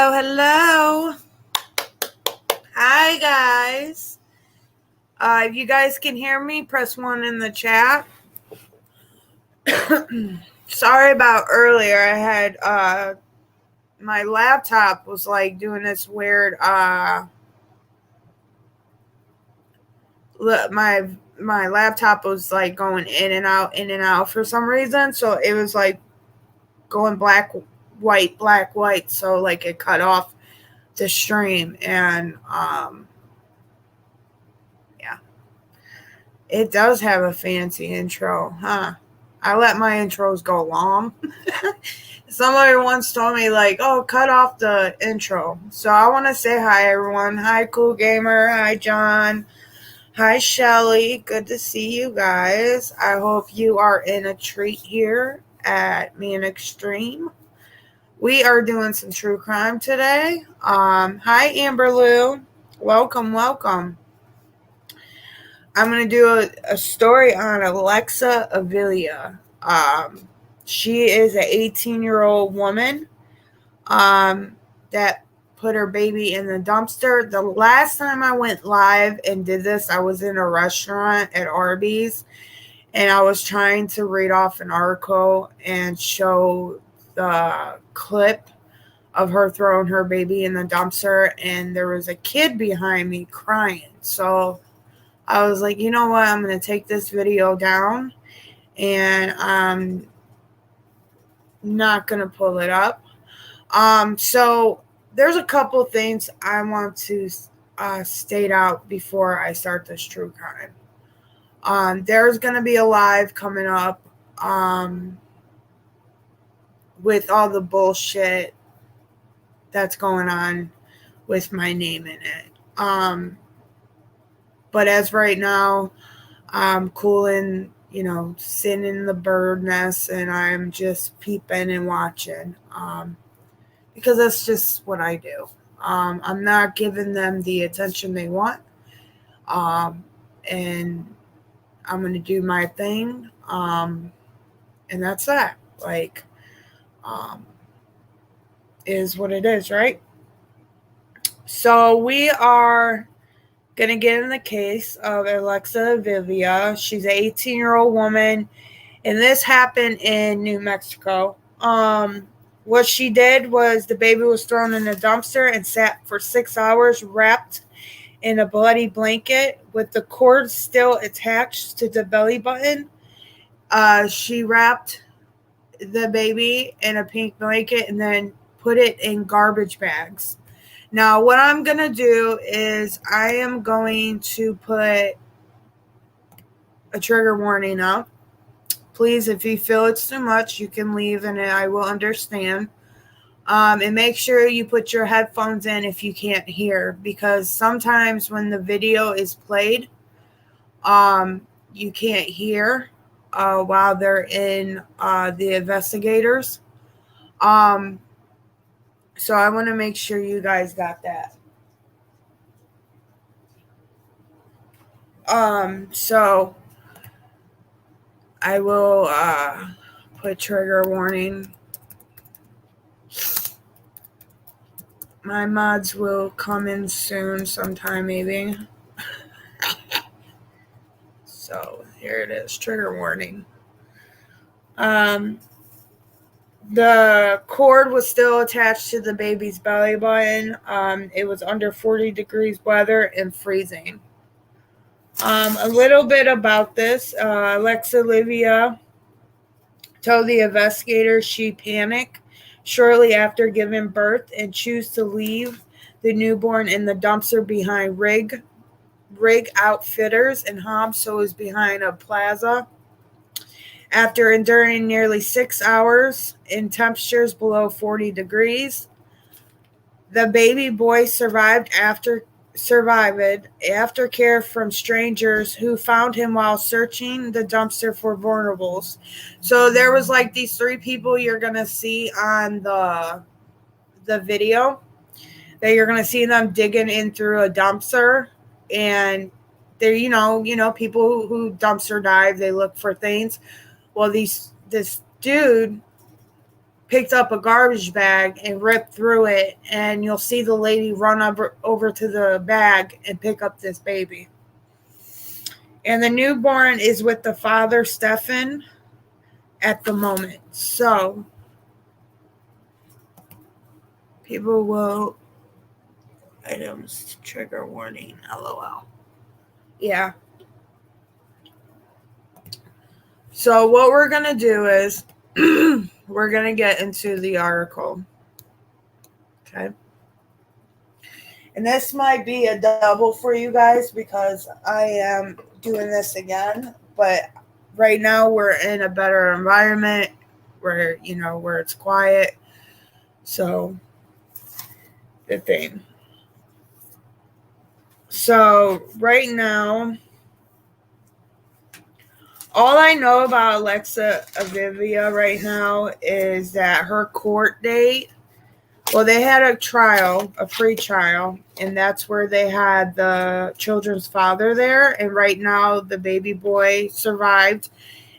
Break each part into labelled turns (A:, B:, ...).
A: Hello, hello. Hi, guys. If you guys can hear me, press 1 in the chat. Sorry about earlier. I had, my laptop was like doing this weird, my laptop was like going in and out for some reason. So it was like going black, white. So like it cut off the stream and, yeah. It does have a fancy intro, huh? I let my intros go long. Somebody once told me, like, oh, cut off the intro. So I want to say hi, everyone. Hi, Cool Gamer. Hi, John. Hi, Shelly. Good to see you guys. I hope you are in a treat here at Me and Extreme. We are doing some true crime today. Hi, Amber Lou. Welcome. I'm going to do a story on Alexis Avila. She is an 18-year-old woman that put her baby in the dumpster. The last time I went live and did this, I was in a restaurant at Arby's, and I was trying to read off an article and show the clip of her throwing her baby in the dumpster, and there was a kid behind me crying. So I was like, you know what? I'm going to take this video down, and I'm not going to pull it up. So there's a couple things I want to state out before I start this true crime. There's going to be a live coming up with all the bullshit that's going on with my name in it. But as right now, I'm cooling, sitting in the bird nest, and I'm just peeping and watching, because that's just what I do. I'm not giving them the attention they want, and I'm going to do my thing, and that's that. Like, is what it is, right? So we are going to get in the case of Alexis Avila. She's an 18-year-old woman, and this happened in New Mexico. What she did was the baby was thrown in a dumpster and sat for 6 hours wrapped in a bloody blanket with the cord still attached to the belly button. She wrapped the baby in a pink blanket and then put it in garbage bags. Now, what I'm going to do is I am going to put a trigger warning up. Please, if you feel it's too much, you can leave and I will understand. And make sure you put your headphones in if you can't hear, because sometimes when the video is played, you can't hear while they're in the investigators. So I want to make sure you guys got that. So I will put trigger warning. My mods will come in soon, sometime maybe. So here it is, trigger warning. The cord was still attached to the baby's belly button. It was under 40 degrees weather and freezing. A little bit about this. Alexis Avila told the investigators she panicked shortly after giving birth and chose to leave the newborn in the dumpster behind Rig Outfitters in Hobbs, so it was behind a plaza. After enduring nearly 6 hours in temperatures below 40 degrees, the baby boy survived after care from strangers who found him while searching the dumpster for vulnerables. So there was like these 3 people you're going to see on the video that you're going to see them digging in through a dumpster, and they're, people who dumpster dive, they look for things. Well, this dude picked up a garbage bag and ripped through it, and you'll see the lady run over to the bag and pick up this baby. And the newborn is with the father, Stefan, at the moment. So people will items trigger warning, LOL. Yeah. So what we're going to do is we're going to get into the article. Okay. And this might be a double for you guys because I am doing this again. But right now we're in a better environment where, where it's quiet. So, the thing. So, right now, all I know about Alexis Avila right now is that her court date, well, they had a trial, a free trial, and that's where they had the children's father there. And right now, the baby boy survived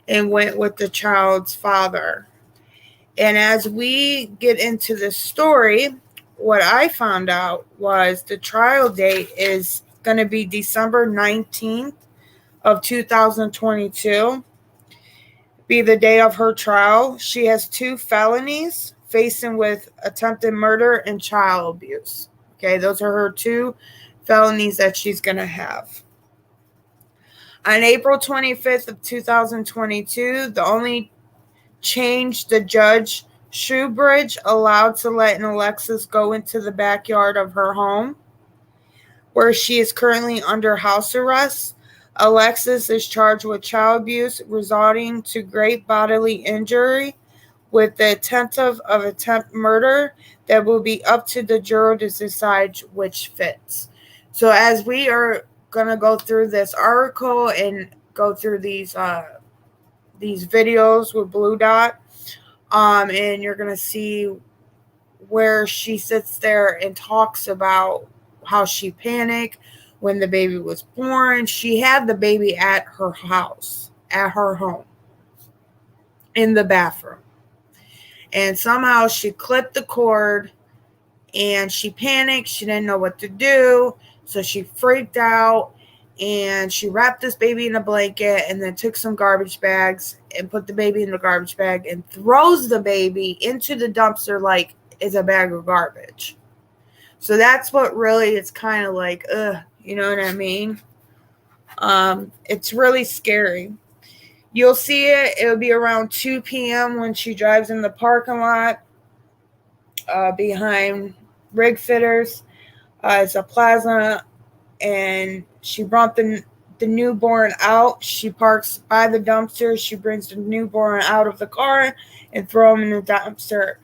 A: and went with the child's father. And as we get into the story, what I found out was the trial date is going to be December 19th of 2022. Be the day of her trial. She has 2 felonies facing with attempted murder and child abuse. Okay, those are her 2 felonies that she's going to have. On April 25th of 2022, the only change the judge Shoebridge allowed to let an Alexis go into the backyard of her home, where she is currently under house arrest. Alexis is charged with child abuse resulting to great bodily injury with the attempt of attempt murder. That will be up to the juror to decide which fits. So as we are going to go through this article and go through these videos with Blue Dot, and you're going to see where she sits there and talks about how she panicked when the baby was born. She had the baby at her house, at her home, in the bathroom. And somehow she clipped the cord and she panicked. She didn't know what to do. So she freaked out and she wrapped this baby in a blanket and then took some garbage bags and put the baby in the garbage bag and throws the baby into the dumpster like it's a bag of garbage. So that's what really it's kind of like, you know what I mean? It's really scary. You'll see it. It'll be around 2 p.m. when she drives in the parking lot behind Rig Fitters. It's a plaza, and she brought the newborn out. She parks by the dumpster. She brings the newborn out of the car and throw him in the dumpster.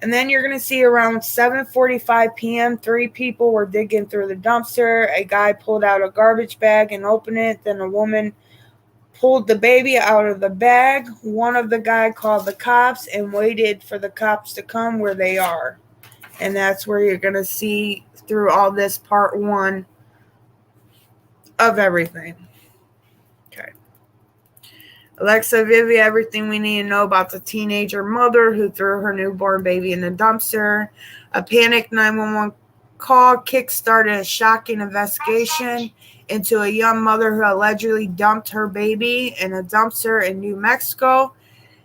A: And then you're going to see around 7:45 p.m., 3 people were digging through the dumpster. A guy pulled out a garbage bag and opened it. Then a woman pulled the baby out of the bag. One of the guys called the cops and waited for the cops to come where they are. And that's where you're going to see through all this part 1 of everything. Okay. Alexis Avila, everything we need to know about the teenager mother who threw her newborn baby in the dumpster. A panicked 911 call kick-started a shocking investigation into a young mother who allegedly dumped her baby in a dumpster in New Mexico.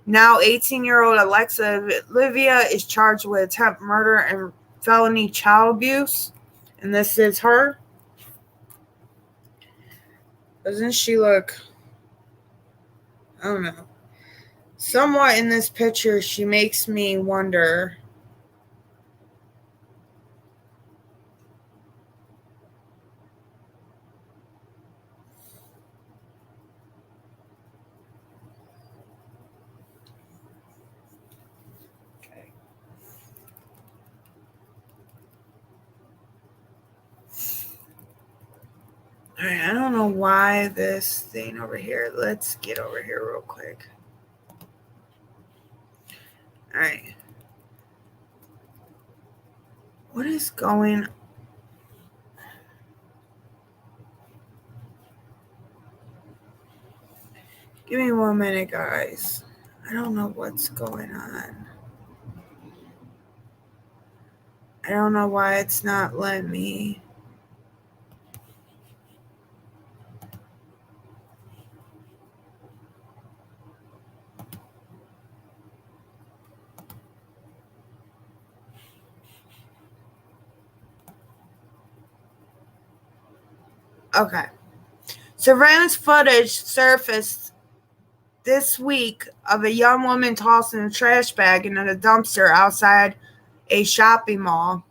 A: Now 18-year-old Alexis Avila is charged with attempt murder and felony child abuse. And this is her. Doesn't she look, I don't know, somewhat in this picture, she makes me wonder. Okay. Alright, I don't know why this thing over here. Let's get over here real quick. Alright. What is going on? Give me 1 minute, guys. I don't know what's going on. I don't know why it's not letting me. Okay. Surveillance footage surfaced this week of a young woman tossing a trash bag in a dumpster outside a shopping mall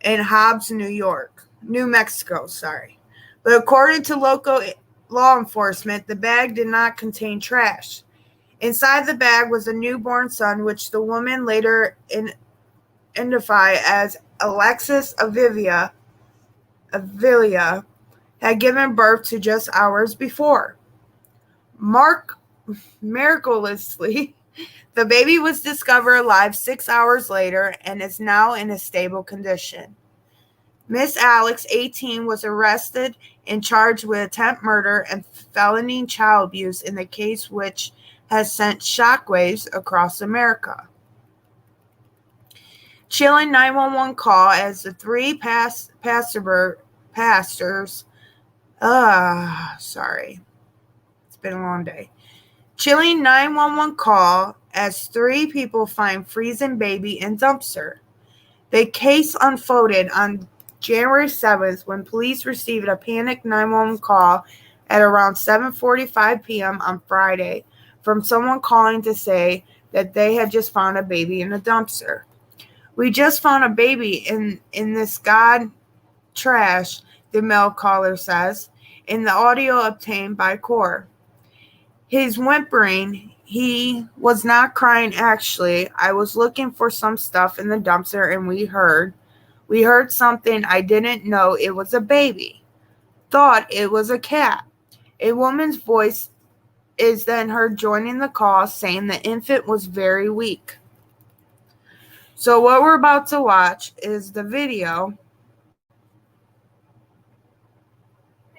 A: in Hobbs, New Mexico, sorry. But according to local law enforcement, the bag did not contain trash. Inside the bag was a newborn son, which the woman later identified as Alexis Avila had given birth to just hours before. Miraculously, the baby was discovered alive 6 hours later and is now in a stable condition. Miss Alex, 18, was arrested and charged with attempt murder and felony child abuse in the case, which has sent shockwaves across America. Chilling 911 call as the three pastors. Sorry. It's been a long day. Chilling 911 call as three people find freezing baby in dumpster. The case unfolded on January 7th when police received a panicked 911 call at around 7:45 p.m. on Friday from someone calling to say that they had just found a baby in a dumpster. "We just found a baby in this trash," the male caller says, in the audio obtained by Core. "He's whimpering. He was not crying, actually. I was looking for some stuff in the dumpster and we heard something. I didn't know it was a baby. Thought it was a cat." A woman's voice is then heard joining the call saying the infant was very weak. So what we're about to watch is the video.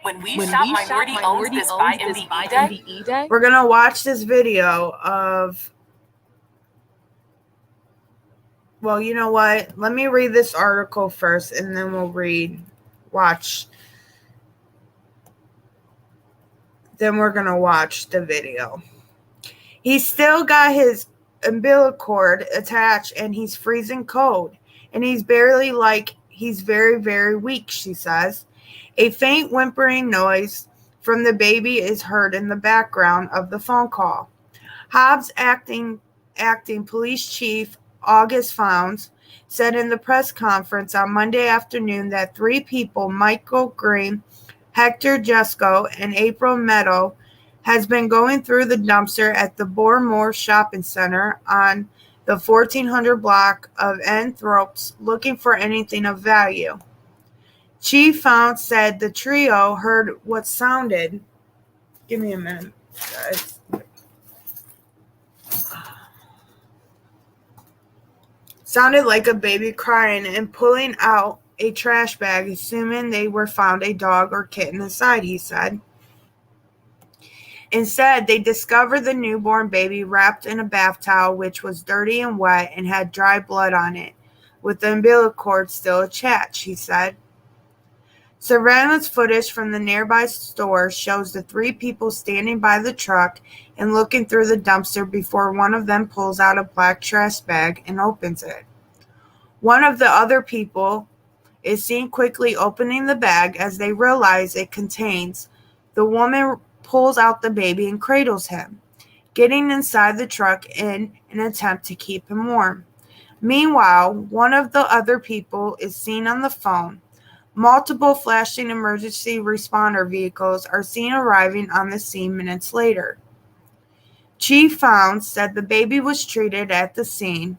B: When we shop Minority Owns this by MBE Day,
A: we're going to watch this video of, well, you know what? Let me read this article first and then we'll watch. Then we're going to watch the video. "He's still got his umbilical cord attached and he's freezing cold. And he's very, very weak," she says. A faint whimpering noise from the baby is heard in the background of the phone call. Hobbs acting police chief August Founds said in the press conference on Monday afternoon that three people, Michael Green, Hector Jesco, and April Meadow, has been going through the dumpster at the Bournemore Shopping Center on the 1400 block of Thropes looking for anything of value. Chief Founds said the trio heard what sounded. Give me a minute, guys. Sounded like a baby crying and pulling out a trash bag, assuming they were found a dog or kitten inside, he said. Instead, they discovered the newborn baby wrapped in a bath towel, which was dirty and wet and had dry blood on it, with the umbilical cord still attached, he said. Surveillance footage from the nearby store shows the three people standing by the truck and looking through the dumpster before one of them pulls out a black trash bag and opens it. One of the other people is seen quickly opening the bag as they realize it contains. The woman pulls out the baby and cradles him, getting inside the truck in an attempt to keep him warm. Meanwhile, one of the other people is seen on the phone. Multiple flashing emergency responder vehicles are seen arriving on the scene minutes later. Chief Founds said the baby was treated at the scene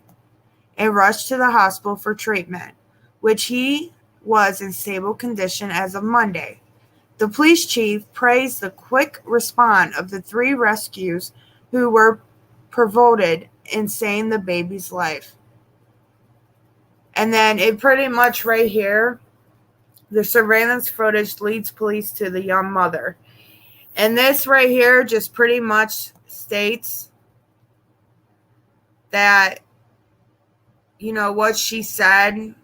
A: and rushed to the hospital for treatment, which he was in stable condition as of Monday. The police chief praised the quick response of the three rescues who were pivotal in saving the baby's life. And then it pretty much right here, the surveillance footage leads police to the young mother. And this right here just pretty much states that, you know, what she said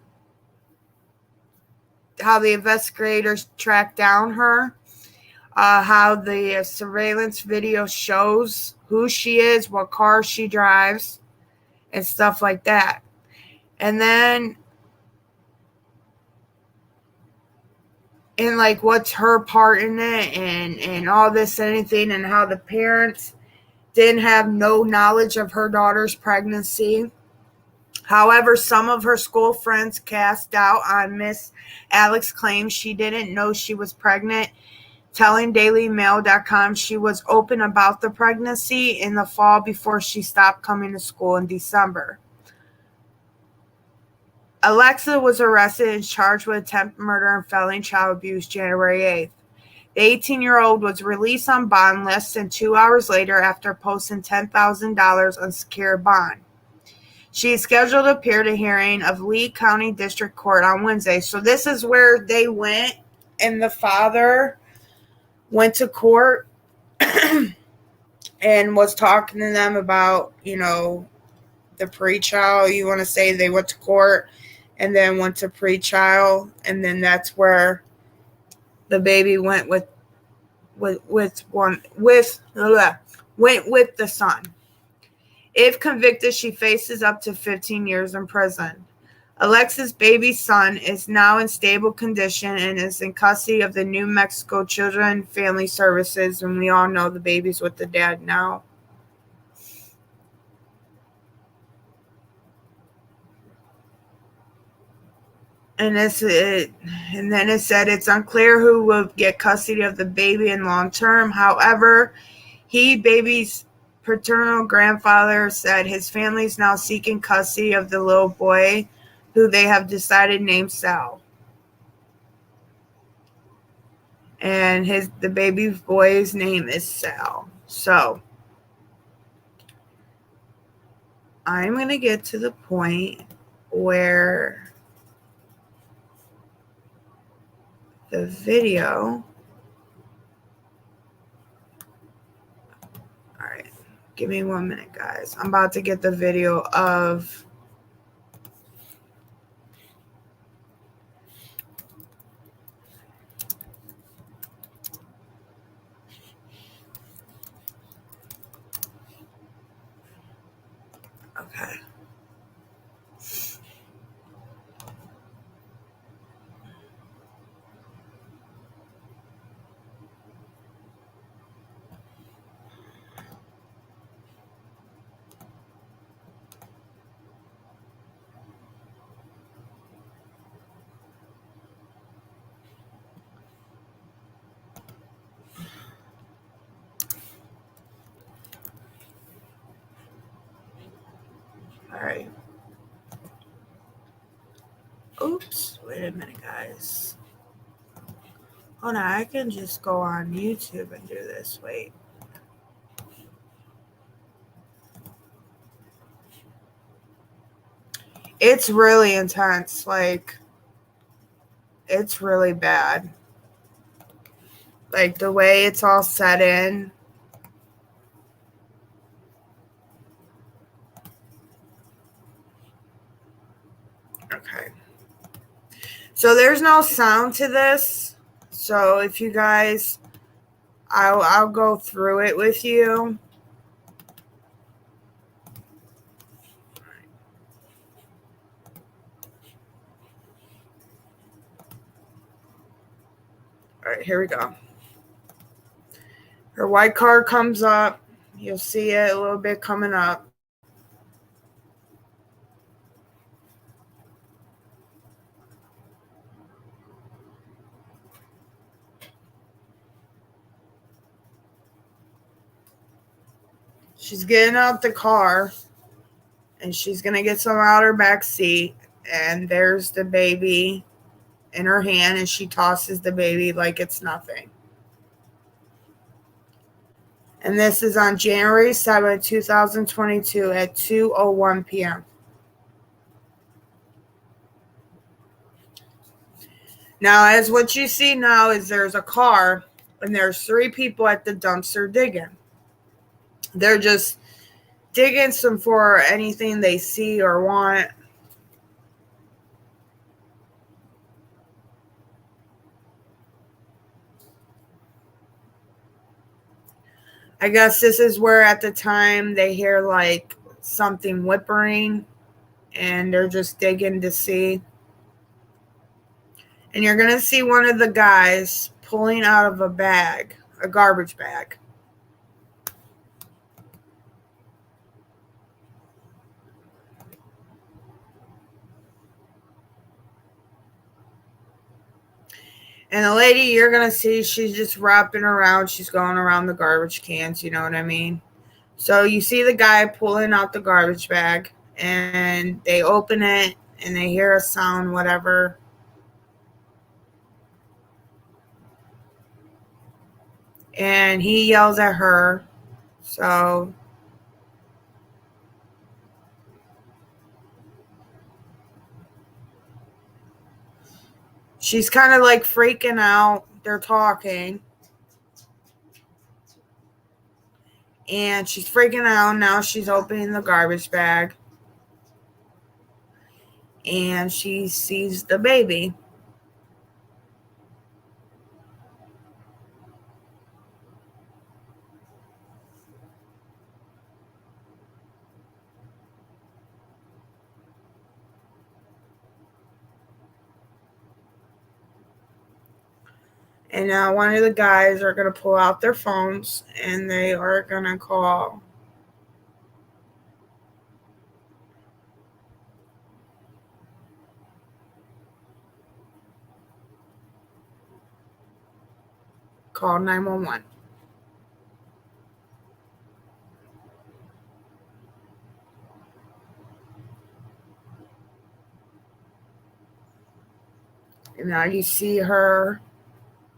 A: how the investigators tracked down her, how the surveillance video shows who she is, what car she drives, and stuff like that. And then, and like what's her part in it, and all this and anything, and how the parents didn't have no knowledge of her daughter's pregnancy. However, some of her school friends cast doubt on Miss Alex claims she didn't know she was pregnant, telling DailyMail.com she was open about the pregnancy in the fall before she stopped coming to school in December. Alexa was arrested and charged with attempted murder and felony child abuse January 8th. The 18-year-old was released on bond less than 2 hours later after posting $10,000 on secured bond. She is scheduled to appear at a hearing of Lee County District Court on Wednesday. So this is where they went, and the father went to court and was talking to them about, the pre-trial. You want to say they went to court and then went to pre-trial, and then that's where the baby went with the son. If convicted, she faces up to 15 years in prison. Alexis' baby son is now in stable condition and is in custody of the New Mexico Children and Family Services, and we all know the baby's with the dad now. And then it said it's unclear who will get custody of the baby in long term. However, baby's paternal grandfather said his family is now seeking custody of the little boy, who they have decided named Sal. And the baby boy's name is Sal. So I'm going to get to the point where the video. All right. Give me 1 minute, guys. I'm about to get the video of okay. All right. Oops. Wait a minute, guys. Hold on. I can just go on YouTube and do this. Wait. It's really intense. Like, it's really bad. Like, the way it's all set in. Okay. So there's no sound to this. So if you guys, I'll go through it with you. All right, here we go. Her white card comes up. You'll see it a little bit coming up. She's getting out the car, and she's going to get some out her back seat, and there's the baby in her hand, and she tosses the baby like it's nothing. And this is on January 7th, 2022 at 2:01 p.m. Now, as what you see now is there's a car, and there's 3 people at the dumpster digging. They're just digging some for anything they see or want. I guess this is where at the time they hear like something whimpering and they're just digging to see. And you're going to see one of the guys pulling out of a bag, a garbage bag. And the lady you're going to see, she's just wrapping around. She's going around the garbage cans, you know what I mean? So you see the guy pulling out the garbage bag, and they open it, and they hear a sound, whatever. And he yells at her. So she's kind of like freaking out. They're talking. And she's freaking out. Now she's opening the garbage bag. And she sees the baby. And now one of the guys are going to pull out their phones and they are going to call call 911. And now you see her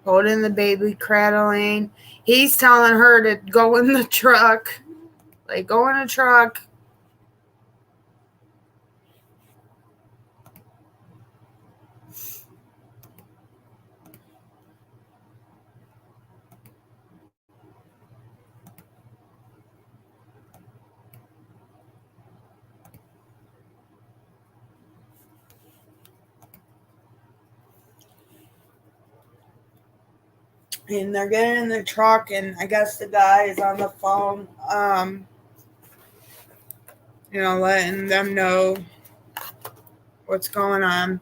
A: holding the baby, cradling. He's telling her to go in the truck. Like, go in the truck. And they're getting in the truck, and I guess the guy is on the phone, letting them know what's going on.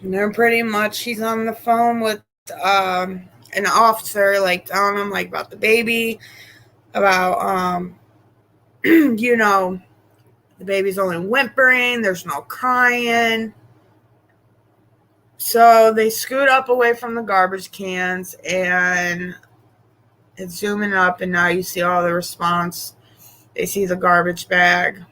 A: And they're pretty much, he's on the phone with an officer, like telling him like about the baby, about the baby's only whimpering, there's no crying. So they scoot up away from the garbage cans, and it's zooming up, and now you see all the response. They see the garbage bag.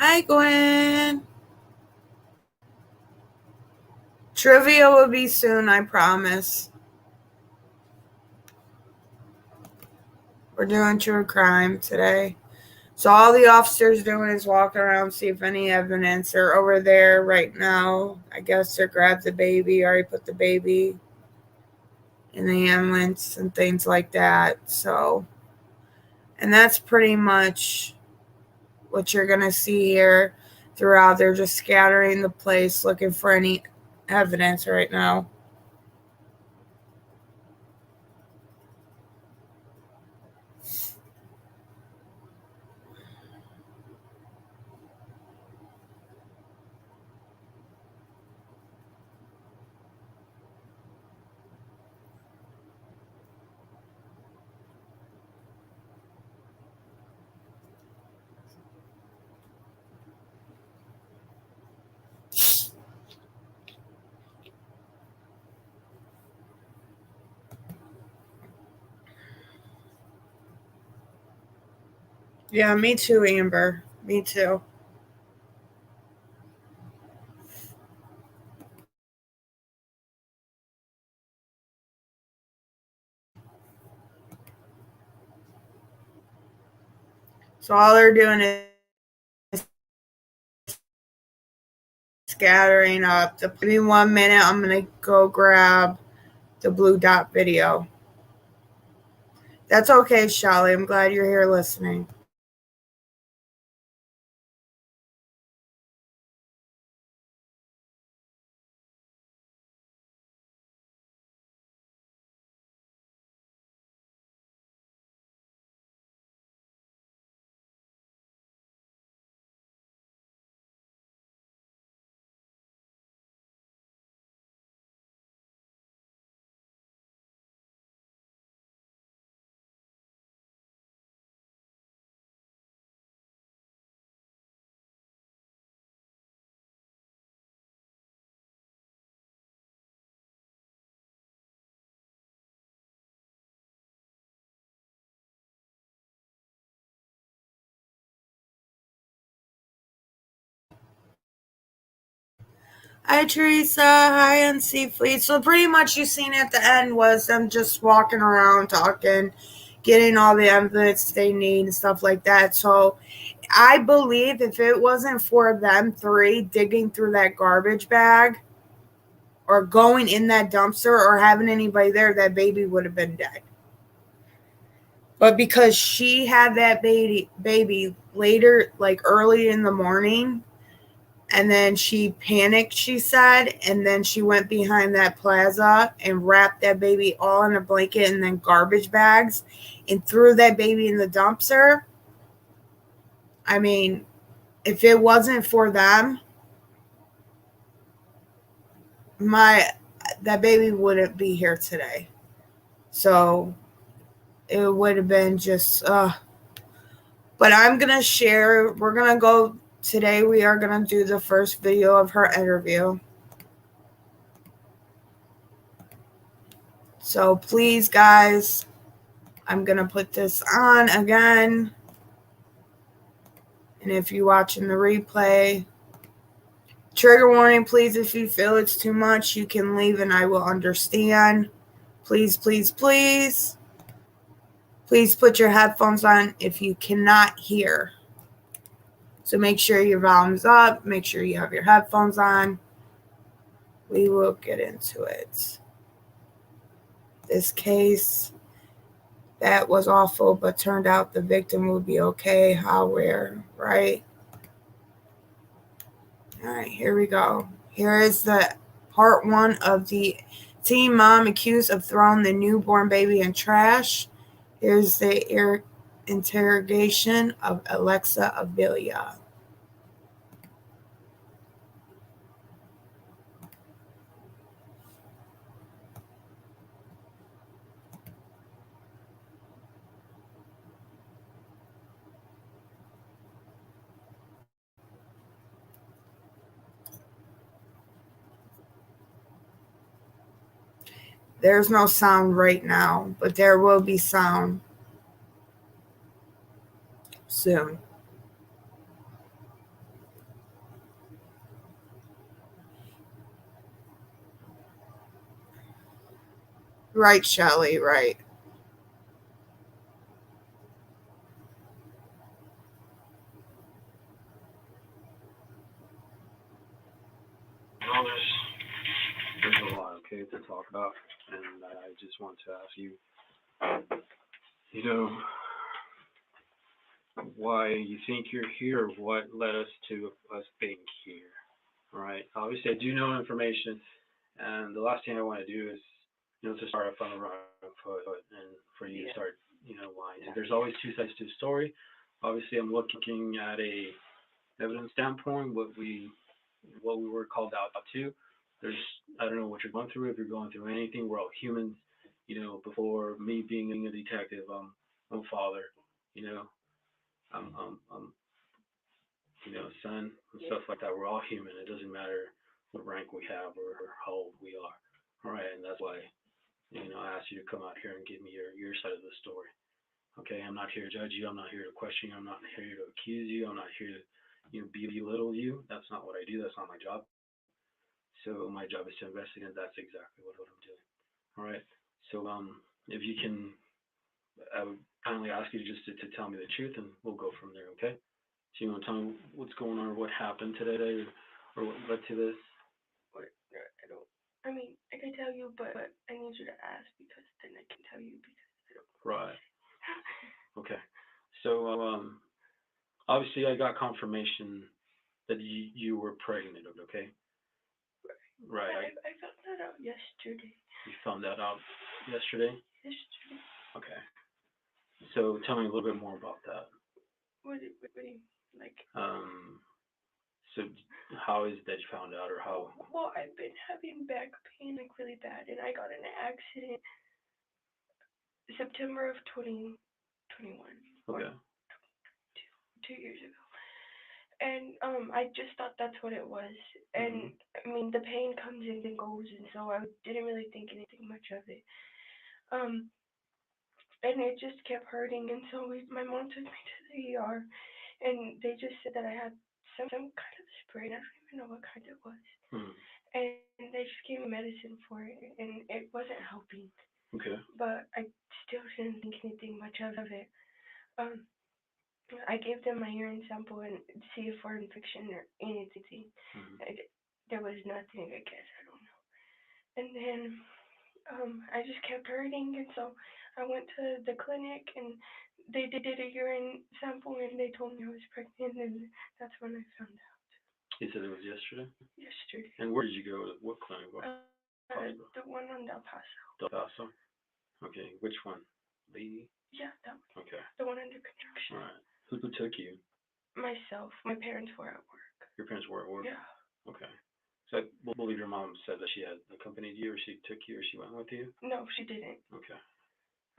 A: Hi, Gwen. Trivia will be soon, I promise. We're doing true crime today. So all the officers doing is walking around, see if any evidence. They're over there right now. I guess they grabbed the baby, already put the baby in the ambulance and things like that. So, and that's pretty much what you're going to see here throughout. They're just scattering the place looking for any evidence right now. Yeah, me too, Amber. Me too. So all they're doing is scattering up. Give me 1 minute. I'm going to go grab the blue dot video. That's okay, Shelly. I'm glad you're here listening. Hi, Teresa. Hi, NC Fleet. So pretty much you seen at the end was them just walking around talking, getting all the evidence they need and stuff like that. So I believe if it wasn't for them three digging through that garbage bag or going in that dumpster or having anybody there, that baby would have been dead. But because she had that baby later, like early in the morning, and then she panicked, she said, and then she went behind that plaza and wrapped that baby all in a blanket and then garbage bags and threw that baby in the dumpster. I mean, if it wasn't for them, my that baby wouldn't be here today. So it would have been just but I'm gonna share, we're gonna go today, we are gonna do the first video of her interview. So please guys, I'm gonna put this on again. And if you're watching the replay, trigger warning, please, if you feel it's too much, you can leave and I will understand. Please, please, please. Please put your headphones on if you cannot hear. So make sure your volume's up. Make sure you have your headphones on. We will get into it. This case, that was awful, but turned out the victim would be okay. How, where, right? All right, here we go. Here is the part one of the teen mom accused of throwing the newborn baby in trash. Here's the interrogation of Alexis Avila. There's no sound right now, but there will be sound soon. Right, Shelly, right.
C: Well, there's a lot, okay, to talk about, and I just want to ask you, you know, why you think you're here, what led us to us being here, all right? Obviously, I do know information, and the last thing I want to do is, to start off on the wrong foot and for you to start, lying. There's always two sides to a story. Obviously, I'm looking at a evidence standpoint, what we were called out to. There's, I don't know what you're going through. If you're going through anything, we're all humans. Before me being a detective, I'm a father. You know, I'm son and stuff like that. We're all human. It doesn't matter what rank we have or how old we are. All right, and that's why I asked you to come out here and give me your side of the story. Okay, I'm not here to judge you. I'm not here to question you. I'm not here to accuse you. I'm not here to, belittle you. That's not what I do. That's not my job. So my job is to investigate. That's exactly what I'm doing. All right. So if you can, I would kindly ask you just to tell me the truth, and we'll go from there. Okay. So you want to tell me what's going on, or what happened today, or what led to this?
D: Or, I don't. I mean, I can tell you, but I need you to ask because then I can tell you because I don't.
C: Right. Okay. So obviously I got confirmation that you were pregnant. Okay. Right.
D: I found that out yesterday.
C: You found that out yesterday.
D: Yesterday.
C: Okay. So tell me a little bit more about that.
D: What do you like?
C: So how is it that you found out, or how?
D: Well, I've been having back pain like really bad, and I got in an accident September of 2021.
C: Okay.
D: 2 years ago. And I just thought that's what it was. And I mean, the pain comes and then goes, and so I didn't really think anything much of it. And it just kept hurting, and so my mom took me to the ER, and they just said that I had some kind of sprain. I don't even know what kind it was. And they just gave me medicine for it, and it wasn't helping.
C: Okay.
D: But I still didn't think anything much of it. I gave them my urine sample and see if for infection or anything. There was nothing, I guess, I don't know. And then I just kept hurting, and so I went to the clinic, and they did a urine sample, and they told me I was pregnant, and that's when I found out.
C: You said it was yesterday?
D: Yesterday.
C: And where did you go? What clinic? What hospital?
D: The one on Del Paso.
C: Del Paso? Okay, which one? Lady?
D: Yeah, that one.
C: Okay.
D: The one under construction.
C: All right. Who took you?
D: Myself. My parents were at work.
C: Your parents were at work?
D: Yeah.
C: Okay. So I believe your mom said that she had accompanied you, or she took you, or she went with you?
D: No, she didn't.
C: Okay.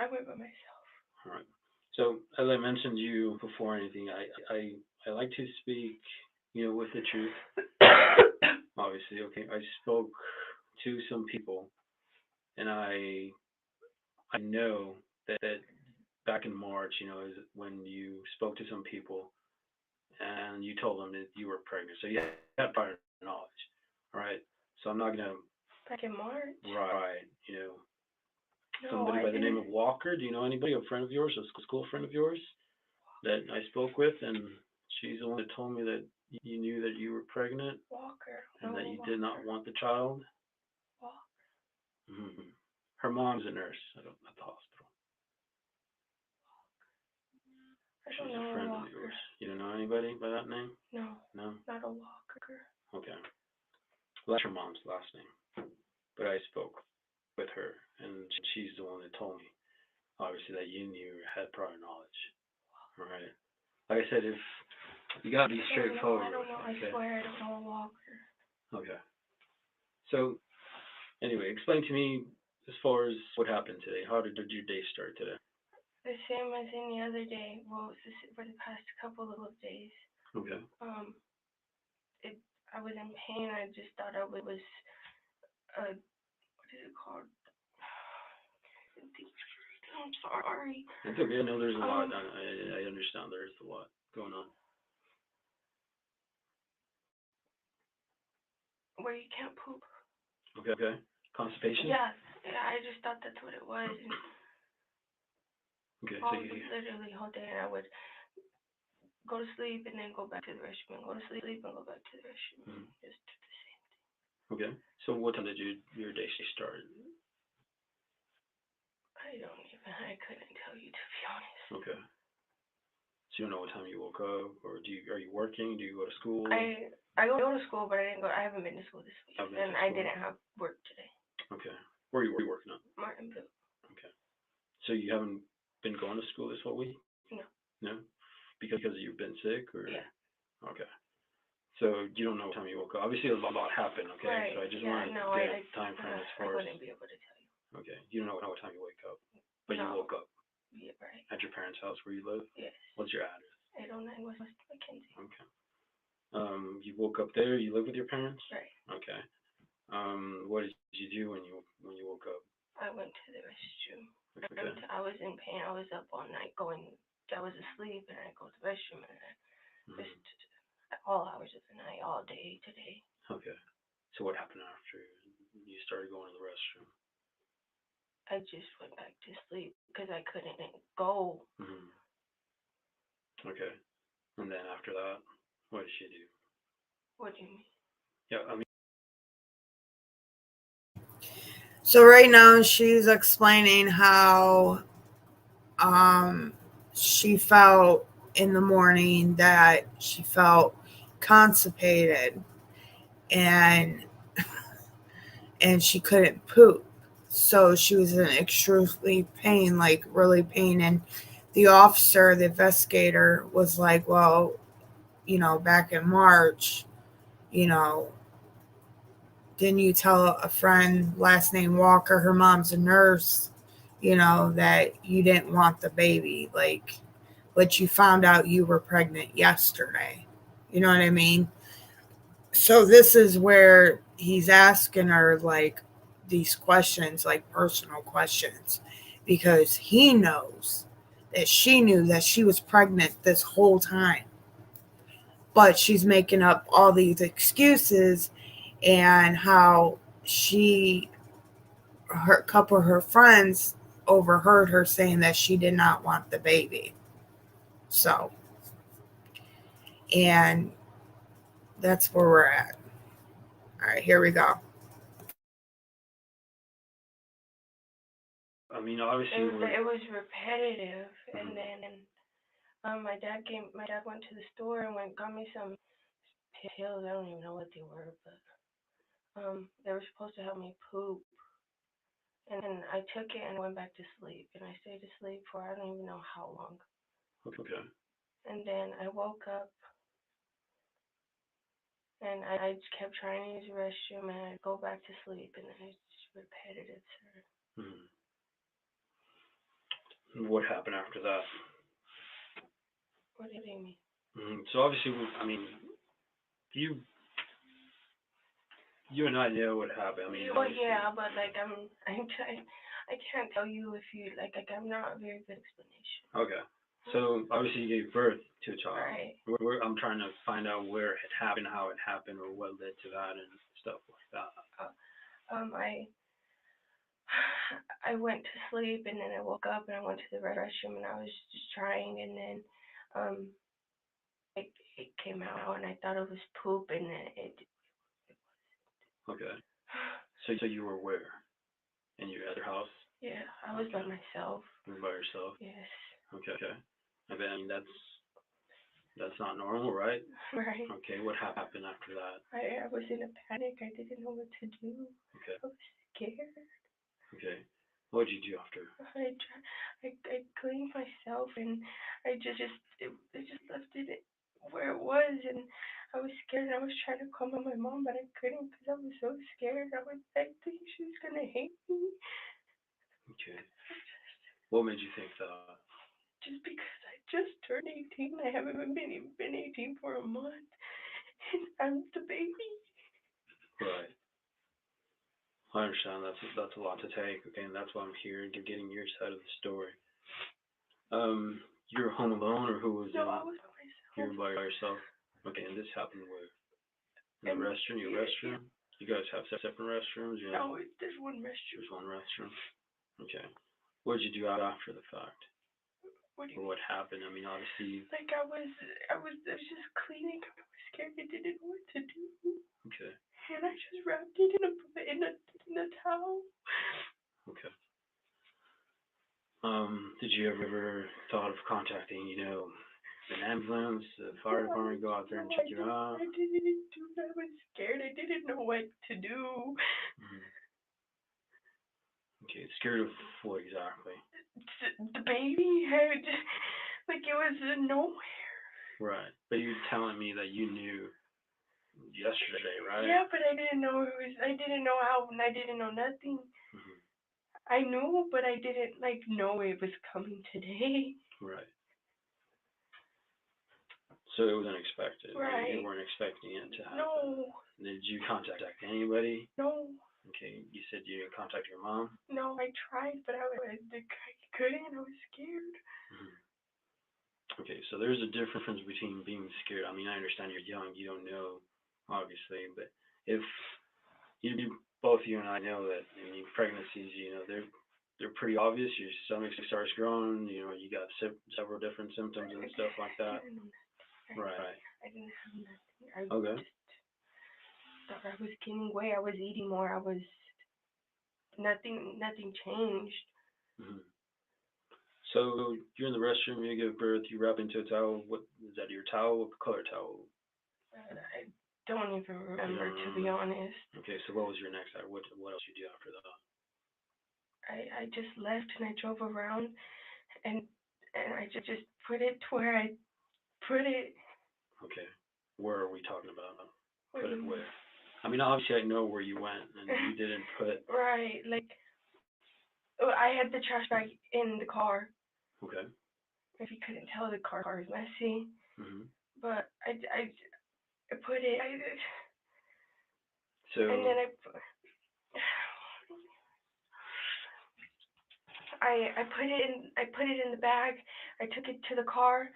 D: I went by myself.
C: All right. So as I mentioned to you before anything, I like to speak, with the truth. Obviously, okay. I spoke to some people, and I know that back in March, is when you spoke to some people and you told them that you were pregnant. So you had prior knowledge. All right. So I'm not gonna.
D: Back in March.
C: Right.
D: No,
C: Somebody by the name of Walker. Do you know anybody, a friend of yours, a school friend of yours, that I spoke with, and she's the one that told me that you knew that you were pregnant.
D: Walker.
C: And that you did not want the child.
D: Walker.
C: Her mom's a nurse at the hospital. She's a friend of yours. You don't know anybody by that name?
D: No.
C: No?
D: Not a Walker.
C: Okay. Well, that's her mom's last name. But I spoke with her, and she's the one that told me, obviously, that you knew, had prior knowledge. All right. Like I said, if you gotta be straightforward.
D: I don't know. I swear I don't know a Walker.
C: Okay. So, anyway, explain to me as far as what happened today. How did your day start today?
D: The same as any other day. Well, for the past couple of days.
C: Okay.
D: I was in pain. I just thought it was what is it called? I'm sorry.
C: It's okay. I know there's a lot. I understand there's a lot going on.
D: Where you can't poop.
C: Okay. Constipation?
D: Yeah, I just thought that's what it was.
C: Okay,
D: so literally the whole day, and I would go to sleep and then go back to the restroom, and go to sleep and go back to the restroom. Just do the same thing.
C: Okay. So what time did your day start?
D: I couldn't tell you, to be honest.
C: Okay. So you don't know what time you woke up, or are you working? Do you go to school?
D: I go to school, but I haven't been to school this week, and I didn't have work today.
C: Okay. Where are you working at?
D: Martinville.
C: Okay. So you haven't been going to school this whole week?
D: No.
C: No? Because you've been sick, or?
D: Yeah.
C: Okay. So you don't know what time you woke up. Obviously, a lot happened, okay?
D: Right.
C: So I just want to get a time frame as far as.
D: I wouldn't be able to tell you.
C: Okay. You don't know what time you wake up, but you woke up.
D: Yeah, right.
C: At your parents' house where you live?
D: Yes.
C: What's your address?
D: 809 West Mackenzie.
C: Okay. You woke up there. You live with your parents?
D: Right.
C: Okay. What did you do when you woke up?
D: I went to the restroom.
C: Okay.
D: I was in pain. I was up all night going. I was asleep, and I go to the restroom, and I just all hours of the night, all day today.
C: Okay. So what happened after you started going to the restroom?
D: I just went back to sleep because I couldn't go.
C: Okay. And then after that, what did she do?
D: What do you mean?
C: Yeah, I mean.
A: So right now she's explaining how she felt in the morning that she felt constipated and she couldn't poop. So she was in extremely pain, like really pain. And the officer, the investigator, was like, well, back in March, you know, didn't you tell a friend, last name Walker, her mom's a nurse, that you didn't want the baby? Like, but you found out you were pregnant yesterday. You know what I mean? So this is where he's asking her like these questions, like personal questions, because he knows that she knew that she was pregnant this whole time, but she's making up all these excuses, and how a couple of her friends overheard her saying that she did not want the baby. So, and that's where we're at. All right, here we go.
C: I mean, obviously,
D: it was repetitive, and then my dad went to the store and got me some pills. I don't even know what they were, but they were supposed to help me poop. And I took it and went back to sleep, and I stayed asleep for I don't even know how long.
C: Okay.
D: And then I woke up, and I just kept trying to use the restroom, and I'd go back to sleep, and then it's just repetitive, sir.
C: What happened after that?
D: What do you mean?
C: So obviously, I mean, you and I know what happened. I mean,
D: well, yeah, but like I can't tell you if you like I'm not a very good explanation.
C: Okay. So obviously you gave birth to a child.
D: Right.
C: I'm trying to find out where it happened, how it happened, or what led to that, and stuff like that.
D: I went to sleep, and then I woke up, and I went to the restroom, and I was just trying, and then it came out, and I thought it was poop, and then it.
C: Okay. So you were where? In your other house?
D: Yeah, I was by myself.
C: You were by yourself?
D: Yes.
C: Okay. I mean, that's not normal, right?
D: Right.
C: Okay, what happened after that?
D: I was in a panic. I didn't know what to do.
C: Okay.
D: I was scared.
C: Okay. What did you do after?
D: I cleaned myself, and I just left it where it was, and I was scared, and I was trying to call my mom, but I couldn't because I was so scared. I think she was gonna hate me.
C: Okay. What made you think that?
D: Just because I just turned 18, I haven't been 18 for a month, and I'm the baby.
C: Right. I understand. That's a lot to take. Okay, and that's why I'm here, getting your side of the story. You're home alone, or who was?
D: No, I was by myself.
C: You were by yourself. Okay, and this happened where? In the restroom? Your restroom? Yeah. You guys have separate restrooms? Yeah.
D: No, there's one restroom.
C: There's one restroom. Okay. What did you do after the fact? What happened? I mean, obviously.
D: Like I was just cleaning. I was scared. I didn't know what to do.
C: Okay.
D: And I just wrapped it in a towel.
C: Okay. Did you ever thought of contacting, an ambulance, the fire department, go out there and check you out?
D: I didn't do that. I was scared. I didn't know what to do.
C: Okay, scared of what exactly?
D: The baby had, like it was nowhere.
C: Right, but you're telling me that you knew yesterday, right?
D: Yeah, but I didn't know it was. I didn't know how, and I didn't know nothing. I knew, but I didn't know it was coming today.
C: Right. So it was unexpected.
D: Right.
C: You weren't expecting it to happen.
D: No.
C: Did you contact anybody?
D: No.
C: Okay, you said you contacted your mom?
D: No, I tried, but I couldn't. I was scared.
C: Mm-hmm. Okay, so there's a difference between being scared. I mean, I understand you're young, you don't know, obviously, but if both you and I know that, I mean, pregnancies, they're pretty obvious. Your stomach starts growing, you got several different symptoms and stuff like that. Right.
D: I didn't have nothing. I
C: Okay.
D: just thought I was gaining weight. I was eating more. I was nothing changed.
C: Hmm. So you're in the restroom, you give birth, you wrap into a towel. What is that? Your towel? What color towel?
D: I don't even remember, to be honest.
C: Okay, so what was your next act? What else you do after that?
D: I just left and I drove around and I just put it to where I put it.
C: Okay, where are we talking about?
D: Put
C: it where? I mean, obviously I know where you went, and you didn't put.
D: Right, like I had the trash bag in the car.
C: Okay.
D: If you couldn't tell, the car is messy.
C: Mhm.
D: But I put it.
C: So.
D: And then I put it in the bag. I took it to the car.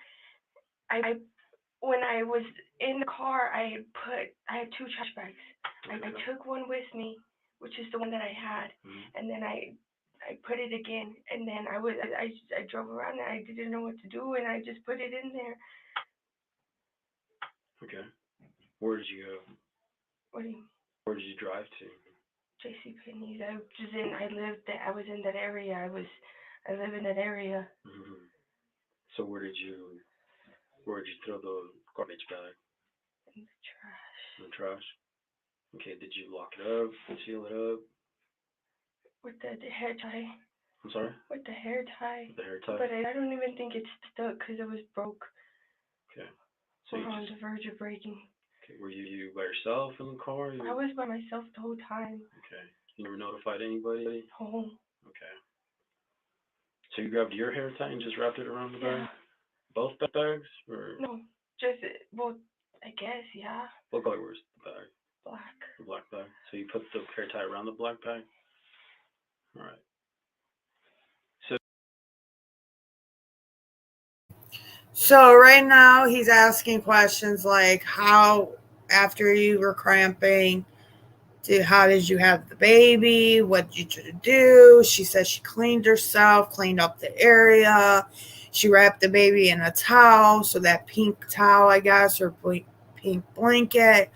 D: When I was in the car, I had two trash bags. I took one with me, which is the one that I had, and then I put it again, and then I drove around and I didn't know what to do, and I just put it in there.
C: Okay. Where did you go?
D: What do you mean?
C: Where did you drive to?
D: JCPenney's. I was in that area. I live in that area.
C: Mm-hmm. So where did you throw the garbage bag?
D: In the trash.
C: In the trash. Okay. Did you lock it up? Seal it up?
D: With the hair tie.
C: I'm sorry.
D: With the hair tie.
C: With the hair tie.
D: But I don't even think it's stuck because it was broke.
C: Okay. So
D: we're on the verge of breaking.
C: Okay. Were you by yourself in the car?
D: I was by myself the whole time.
C: Okay. You never notified anybody?
D: No.
C: Okay. So you grabbed your hair tie and just wrapped it around the bag?
D: Yeah.
C: Both bags? Or?
D: No. Just, well, I guess, yeah.
C: What color was the bag?
D: Black.
C: The black bag. So you put the hair tie around the black bag? Alright.
A: So right now he's asking questions like how after you were cramping, how did you have the baby? What did you do? She said she cleaned herself, cleaned up the area. She wrapped the baby in a towel, so that pink towel, I guess, or pink blanket.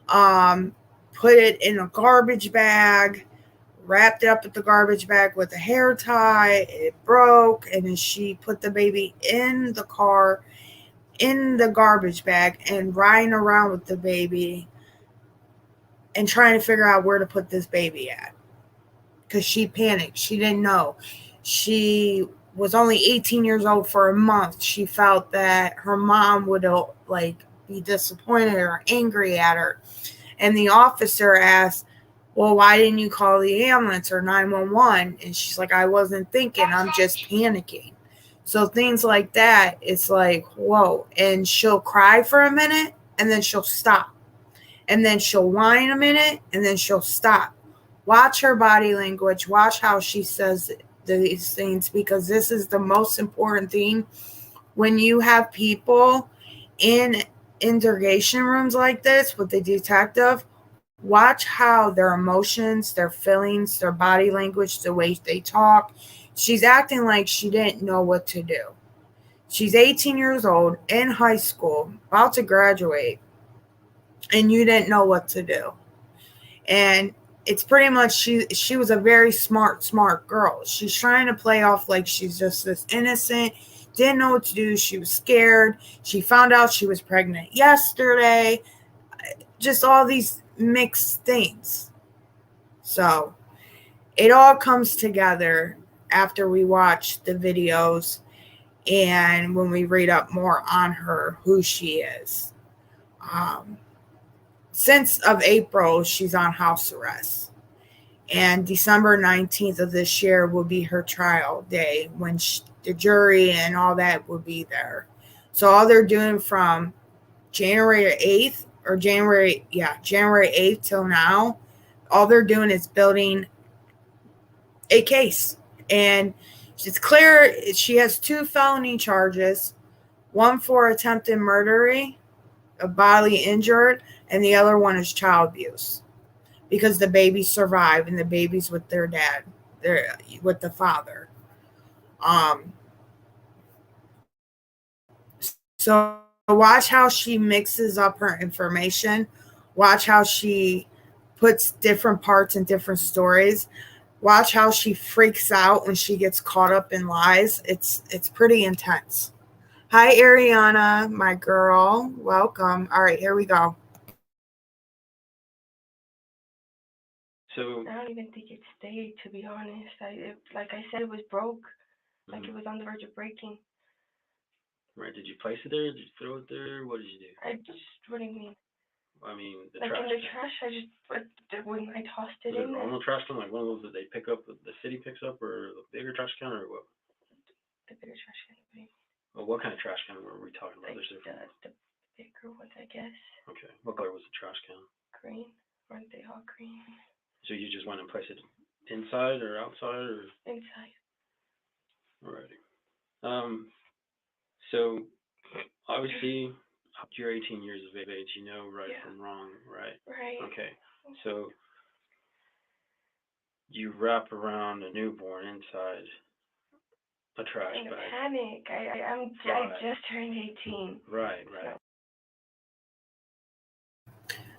A: Put it in a garbage bag, wrapped it up with the garbage bag with a hair tie. It broke, and then she put the baby in the car in the garbage bag and riding around with the baby and trying to figure out where to put this baby at because she panicked. She didn't know. She was only 18 years old for a month. She felt that her mom would be disappointed or angry at her. And the officer asked, well, why didn't you call the ambulance or 911? And she's like, I wasn't thinking. I'm just panicking. So things like that, it's like, whoa. And she'll cry for a minute and then she'll stop. And then she'll whine a minute and then she'll stop. Watch her body language. Watch how she says these things, because this is the most important thing. When you have people in interrogation rooms like this with the detective, watch how their emotions, their feelings, their body language, the way they talk. She's acting like she didn't know what to do. She's 18 years old, in high school, about to graduate, and you didn't know what to do. And it's pretty much she was a very smart girl. She's trying to play off like she's just this innocent, didn't know what to do. She was scared. She found out she was pregnant yesterday. Just all these mixed things. So it all comes together after we watch the videos and when we read up more on her, who she is. Since of April, she's on house arrest. And December 19th of this year will be her trial day when the jury and all that will be there. So all they're doing from January 8th till now, All they're doing is building a case. And it's clear she has 2 felony charges, one for attempted murder, a bodily injured, and the other one is child abuse. Because the babies survive and the babies with their dad, with the father. So watch how she mixes up her information. Watch how she puts different parts in different stories. Watch how she freaks out when she gets caught up in lies. It's pretty intense. Hi, Ariana, my girl. Welcome. All right, here we go.
C: So
D: I don't even think it stayed, to be honest. Like I said, it was broke. Like it was on the verge of breaking.
C: Right. Did you place it there? Did you throw it there? What did you do?
D: What do you mean?
C: I mean, the
D: like
C: trash.
D: in the trash, when I tossed it
C: Was it
D: in
C: a
D: there.
C: normal trash can, like one of those that they pick up, the city picks up, or the bigger trash can, or what?
D: The bigger trash can.
C: Well, what kind of trash can were we talking about?
D: Like the bigger ones, I guess.
C: Okay. What color was the trash can?
D: Green. Aren't they all green?
C: So you just went and placed it inside or outside, or?
D: Inside.
C: Alrighty. So obviously you're 18 years of age. You know right from wrong, right?
D: Right.
C: Okay. So you wrap around a newborn inside a trash
D: in
C: bag.
D: a panic. I just turned 18.
C: Right.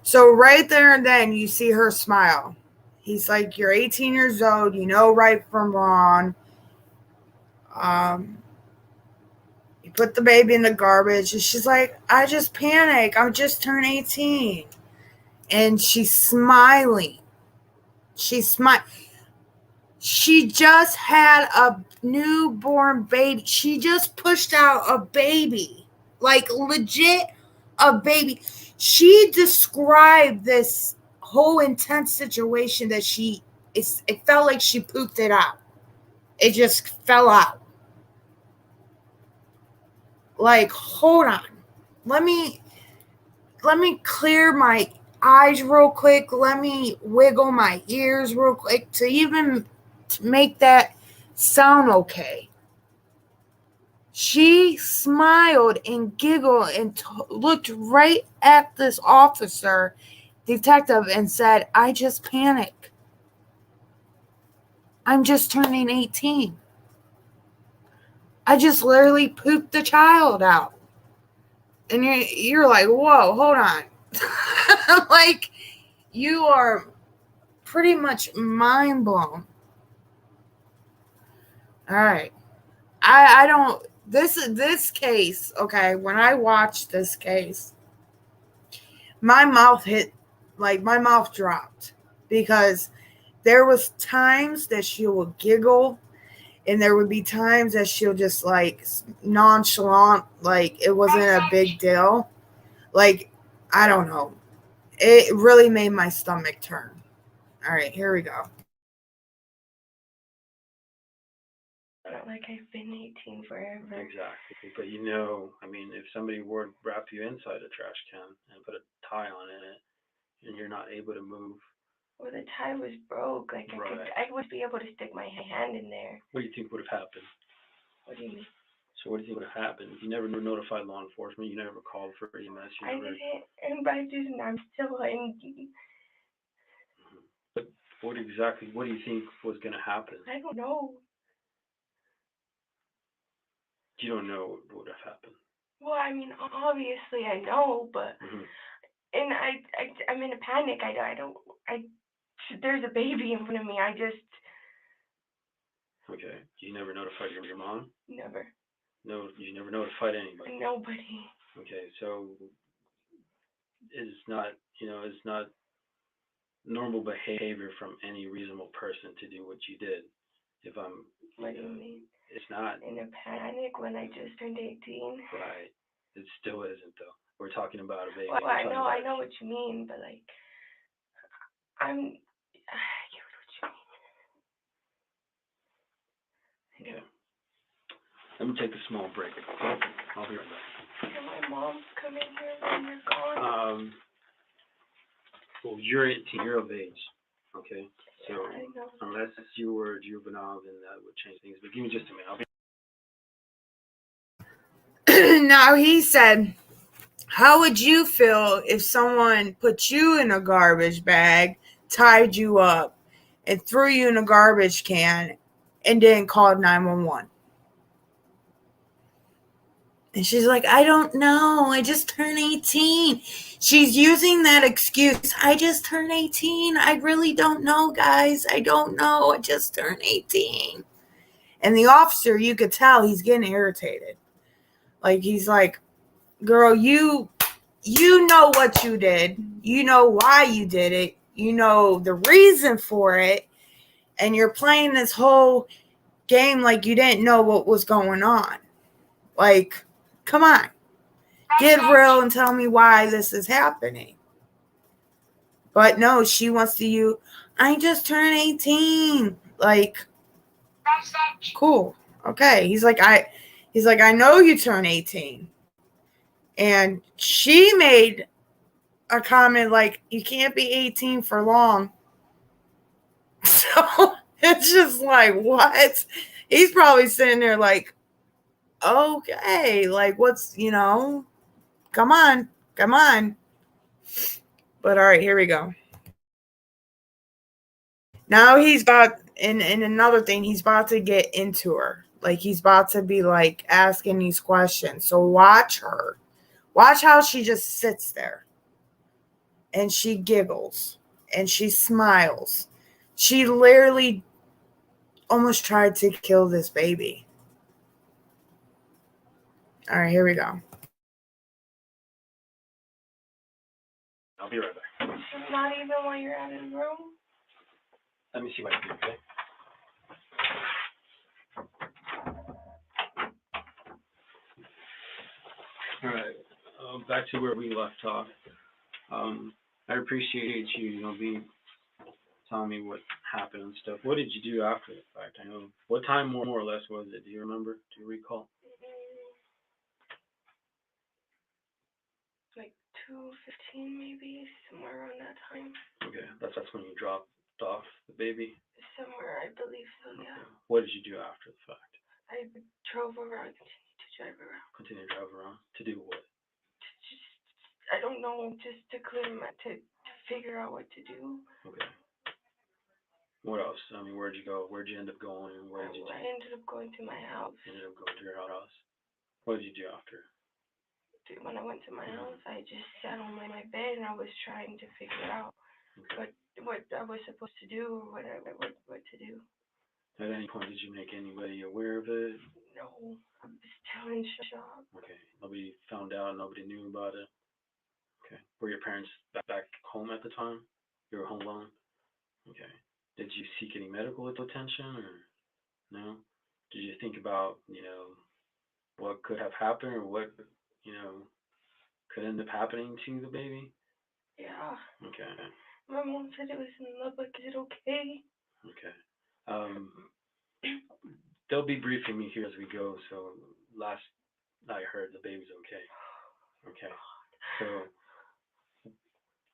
A: So right there and then you see her smile. He's like, you're 18 years old. You know right from wrong. You put the baby in the garbage. And she's like, I just panic. I just turned 18. And she's smiling. She just had a newborn baby. She just pushed out a baby. Like legit a baby. She described this whole intense situation that it felt like she pooped it out. It just fell out. Like, hold on. Let me clear my eyes real quick. Let me wiggle my ears real quick to even make that sound okay. She smiled and giggled and looked right at this officer, detective, and said, I just panicked. I'm just turning 18. I just literally pooped the child out. And you're like, whoa, hold on. Like, you are pretty much mind blown. All right. I don't, this case, okay, when I watched this case, my mouth dropped because there was times that she would giggle and there would be times that she'll just like nonchalant, like it wasn't a big deal. Like, I don't know. It really made my stomach turn. All right, here we go.
D: Not like I've been 18 forever.
C: Exactly. But you know, I mean, if somebody were to wrap you inside a trash can and put a tie on it and you're not able to move.
D: Well, the tie was broke. Like I would be able to stick my hand in there.
C: What do you think would have happened?
D: What do you mean?
C: So what do you think would have happened? You never notified law enforcement. You never called for EMS.
D: I didn't, but I'm still in.
C: But what do you think was going to happen?
D: I don't know.
C: You don't know what would have happened.
D: Well, I mean, obviously I know, but and I'm in a panic. There's a baby in front of me.
C: Okay. You never notified your mom?
D: Never.
C: No, you never notified anybody.
D: Nobody.
C: Okay, so it's not normal behavior from any reasonable person to do what you did.
D: What do you mean?
C: It's not.
D: In a panic when I just turned 18.
C: Right. It still isn't though. We're talking about a baby.
D: Well, I know what you mean, but like, I get what you mean.
C: Okay. Let me take a small break. I'll be right back.
D: Can my mom come in here when you're gone?
C: Well, you're 18 years of age. Okay, so
D: I know.
C: unless you were juvenile, then that would change things. But give me just a minute.
A: Now he said, how would you feel if someone put you in a garbage bag, tied you up, and threw you in a garbage can and then called 911? And she's like, I don't know. I just turned 18. She's using that excuse. I just turned 18. I really don't know, guys. I don't know. I just turned 18. And the officer, you could tell he's getting irritated. Like, he's like, girl, you know what you did. You know why you did it. You know the reason for it. And you're playing this whole game like you didn't know what was going on. Like, come on. Get real and tell me why this is happening. But no, she wants to use, I just turned 18. Like, cool. Okay. He's like, I know you turned 18. And she made a comment like, you can't be 18 for long. So it's just like, what? He's probably sitting there like, okay, like, what's, come on. But all right, here we go. Now he's about, and another thing, he's about to get into her. Like, he's about to be like asking these questions. So watch her. Watch how she just sits there. And she giggles. And she smiles. She literally almost tried to kill this baby. All right, here we go.
C: I'll be right back.
D: Not even while you're out of the room?
C: Let me see what I can do, okay? All right, back to where we left off. I appreciate you, being telling me what happened and stuff. What did you do after the fact? I know what time more or less was it? Do you remember? Do you recall?
D: Like 2:15 maybe, somewhere around that time.
C: Okay, that's when you dropped off the baby.
D: Somewhere, I believe so. Yeah.
C: Okay. What did you do after the fact?
D: I drove around, continued to drive around.
C: Continue to drive around to do what?
D: Just, I don't know, just to clear my, to figure out what to do.
C: Okay. What else? I mean, where'd you go? Where'd you end up going? And where did you do?
D: I ended up going to my house.
C: Ended up going to your house. What did you do after?
D: When I went to my house, I just sat on my bed and I was trying to figure out what I was supposed to do or what to do.
C: At any point, did you make anybody aware of it?
D: No, I'm still in shock.
C: Okay. Nobody found out. Nobody knew about it. Okay. Were your parents back home at the time? You were home alone? Okay. Did you seek any medical attention or no? Did you think about, what could have happened or what, could end up happening to the baby?
D: Yeah.
C: Okay.
D: My mom said it was in love, like, is it okay?
C: Okay. They'll be briefing me here as we go, so last I heard the baby's okay. Okay. So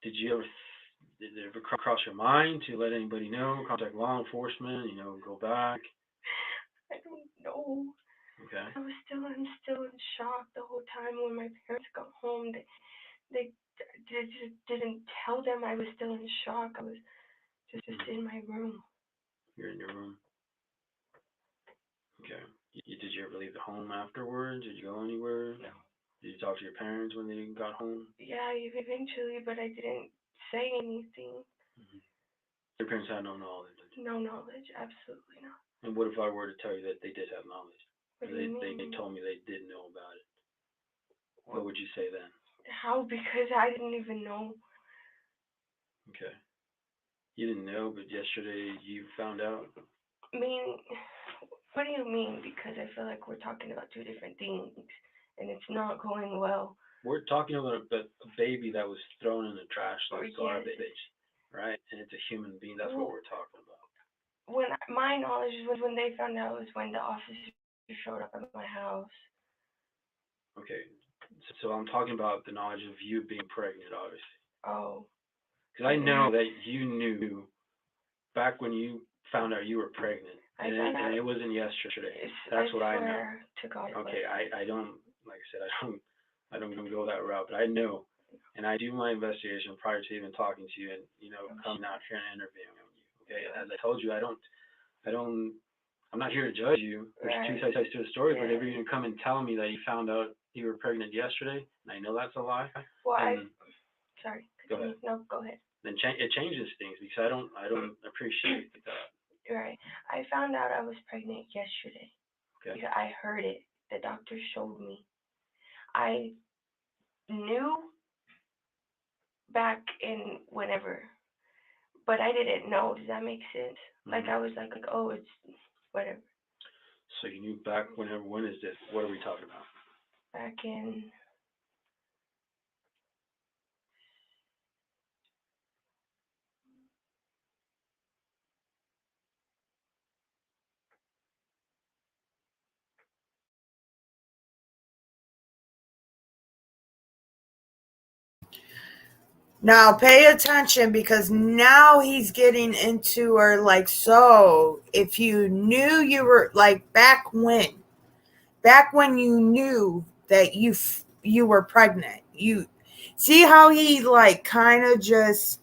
C: did it ever cross your mind to let anybody know, contact law enforcement, go back?
D: I don't know.
C: Okay.
D: I'm still in shock the whole time. When my parents got home, they just didn't tell them I was still in shock. I was just in my room.
C: You're in your room. Okay. Did you ever leave the home afterwards? Did you go anywhere?
D: No.
C: Did you talk to your parents when they got home?
D: Yeah, eventually, but I didn't say anything.
C: Mm-hmm. Your parents had no knowledge?
D: No knowledge, absolutely not.
C: And what if I were to tell you that they did have knowledge?
D: What do you mean?
C: They told me they did know about it. What would you say then?
D: How? Because I didn't even know.
C: Okay. You didn't know, but yesterday you found out?
D: I mean, what do you mean? Because I feel like we're talking about two different things, and it's not going well.
C: We're talking about a baby that was thrown in the trash like garbage, right? And it's a human being. That's what we're talking about.
D: When my knowledge was when they found out was when the officer showed up at my house.
C: Okay, so I'm talking about the knowledge of you being pregnant, obviously.
D: Oh.
C: Because I know that you knew back when you found out you were pregnant, and it wasn't yesterday. That's what I know.
D: To God.
C: Okay, I don't, like I said, I don't go that route, but I know, and I do my investigation prior to even talking to you, and coming out here and interviewing you. Okay, as I told you, I'm not here to judge you. There's two sides to the story, but if you're gonna come and tell me that you found out you were pregnant yesterday, and I know that's a lie.
D: Well, sorry.
C: Go ahead.
D: No, go ahead.
C: Then it changes things because I don't appreciate that.
D: Right. I found out I was pregnant yesterday.
C: Okay.
D: Because I heard it. The doctor showed me. I knew back in whenever, but I didn't know. Does that make sense?
C: Mm-hmm.
D: Like I was like, oh, it's whatever.
C: So you knew back whenever? When is this? What are we talking about?
D: Back in.
A: Now pay attention because now he's getting into her like, so if you knew you were like back when you knew that you were pregnant, you see how he like kind of just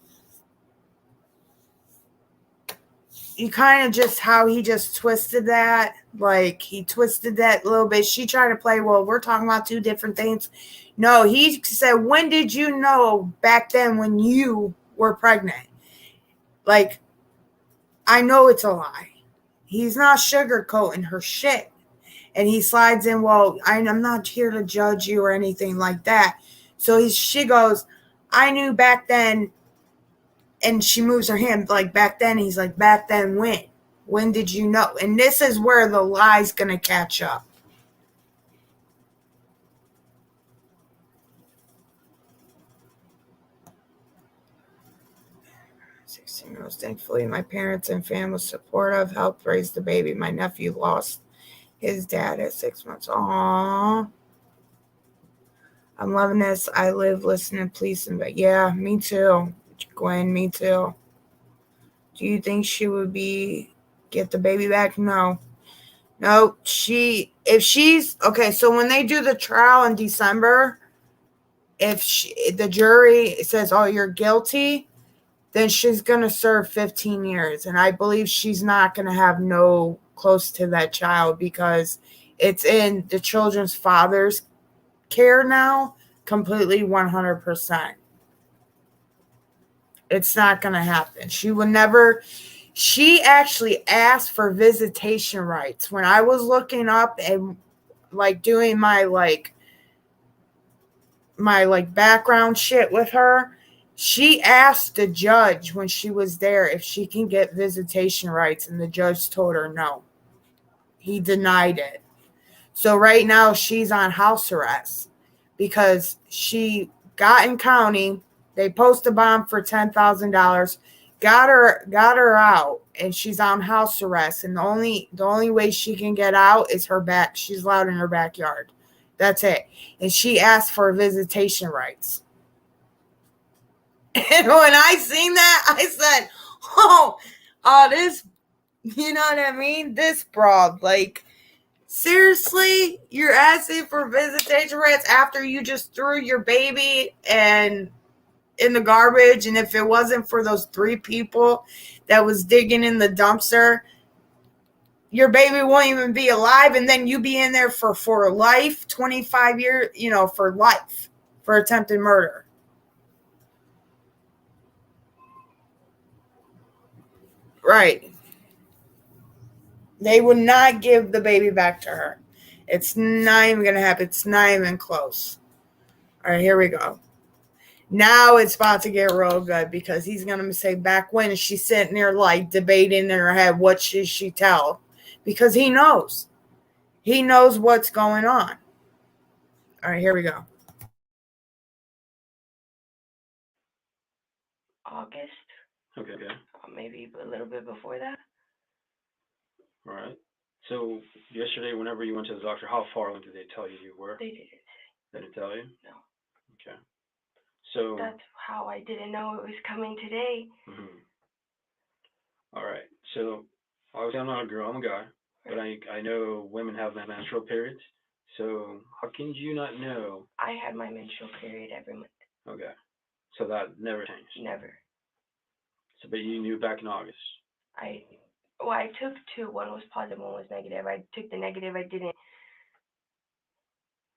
A: how he just twisted that, like he twisted that a little bit. She tried to play, well, we're talking about two different things. No, he said, when did you know back then when you were pregnant? Like, I know it's a lie. He's not sugarcoating her shit. And he slides in, well, I'm not here to judge you or anything like that. So she goes, I knew back then, and she moves her hand like back then. He's like, back then when? When did you know? And this is where the lie's going to catch up. Thankfully, my parents and family was supportive, helped raise the baby. My nephew lost his dad at 6 months. Aww. I'm loving this. I live listening, please. But yeah, me too. Gwen, me too. Do you think she would get the baby back? No. No, if she's, okay, so when they do the trial in December, if the jury says, oh, you're guilty, then she's going to serve 15 years. And I believe she's not going to have no close to that child because it's in the children's father's care now, completely 100%. It's not going to happen. She actually asked for visitation rights. When I was looking up and like doing my background shit with her, she asked the judge when she was there if she can get visitation rights, and the judge told her no. He denied it. So right now she's on house arrest because she got in county. They post a bond for $10,000, got her out, and she's on house arrest. And the only way she can get out is her back. She's allowed in her backyard. That's it. And she asked for visitation rights. And when I seen that, I said, oh, this, you know what I mean? This broad, like, seriously, you're asking for visitation rights after you just threw your baby and in the garbage, and if it wasn't for those 3 people that was digging in the dumpster, your baby won't even be alive, and then you be in there for life, 25 years, for life, for attempted murder. Right. They would not give the baby back to her. It's not even going to happen. It's not even close. All right, here we go. Now it's about to get real good because he's going to say, back when, she's sitting there like debating in her head, what should she tell? Because he knows. He knows what's going on. All right, here we go.
D: August.
C: Okay.
D: Maybe a little bit before that.
C: All right. So yesterday, whenever you went to the doctor, how far did they tell you were?
D: They didn't say.
C: They didn't tell you?
D: No.
C: Okay. So
D: that's how I didn't know it was coming today.
C: Mm-hmm. All right. So obviously I'm not a girl, I'm a guy, but I know women have menstrual periods. So how can you not know?
D: I had my menstrual period every month.
C: Okay. So that never changed.
D: Never.
C: So, but you knew back in August.
D: I took two. One was positive, one was negative. I took the negative. I didn't.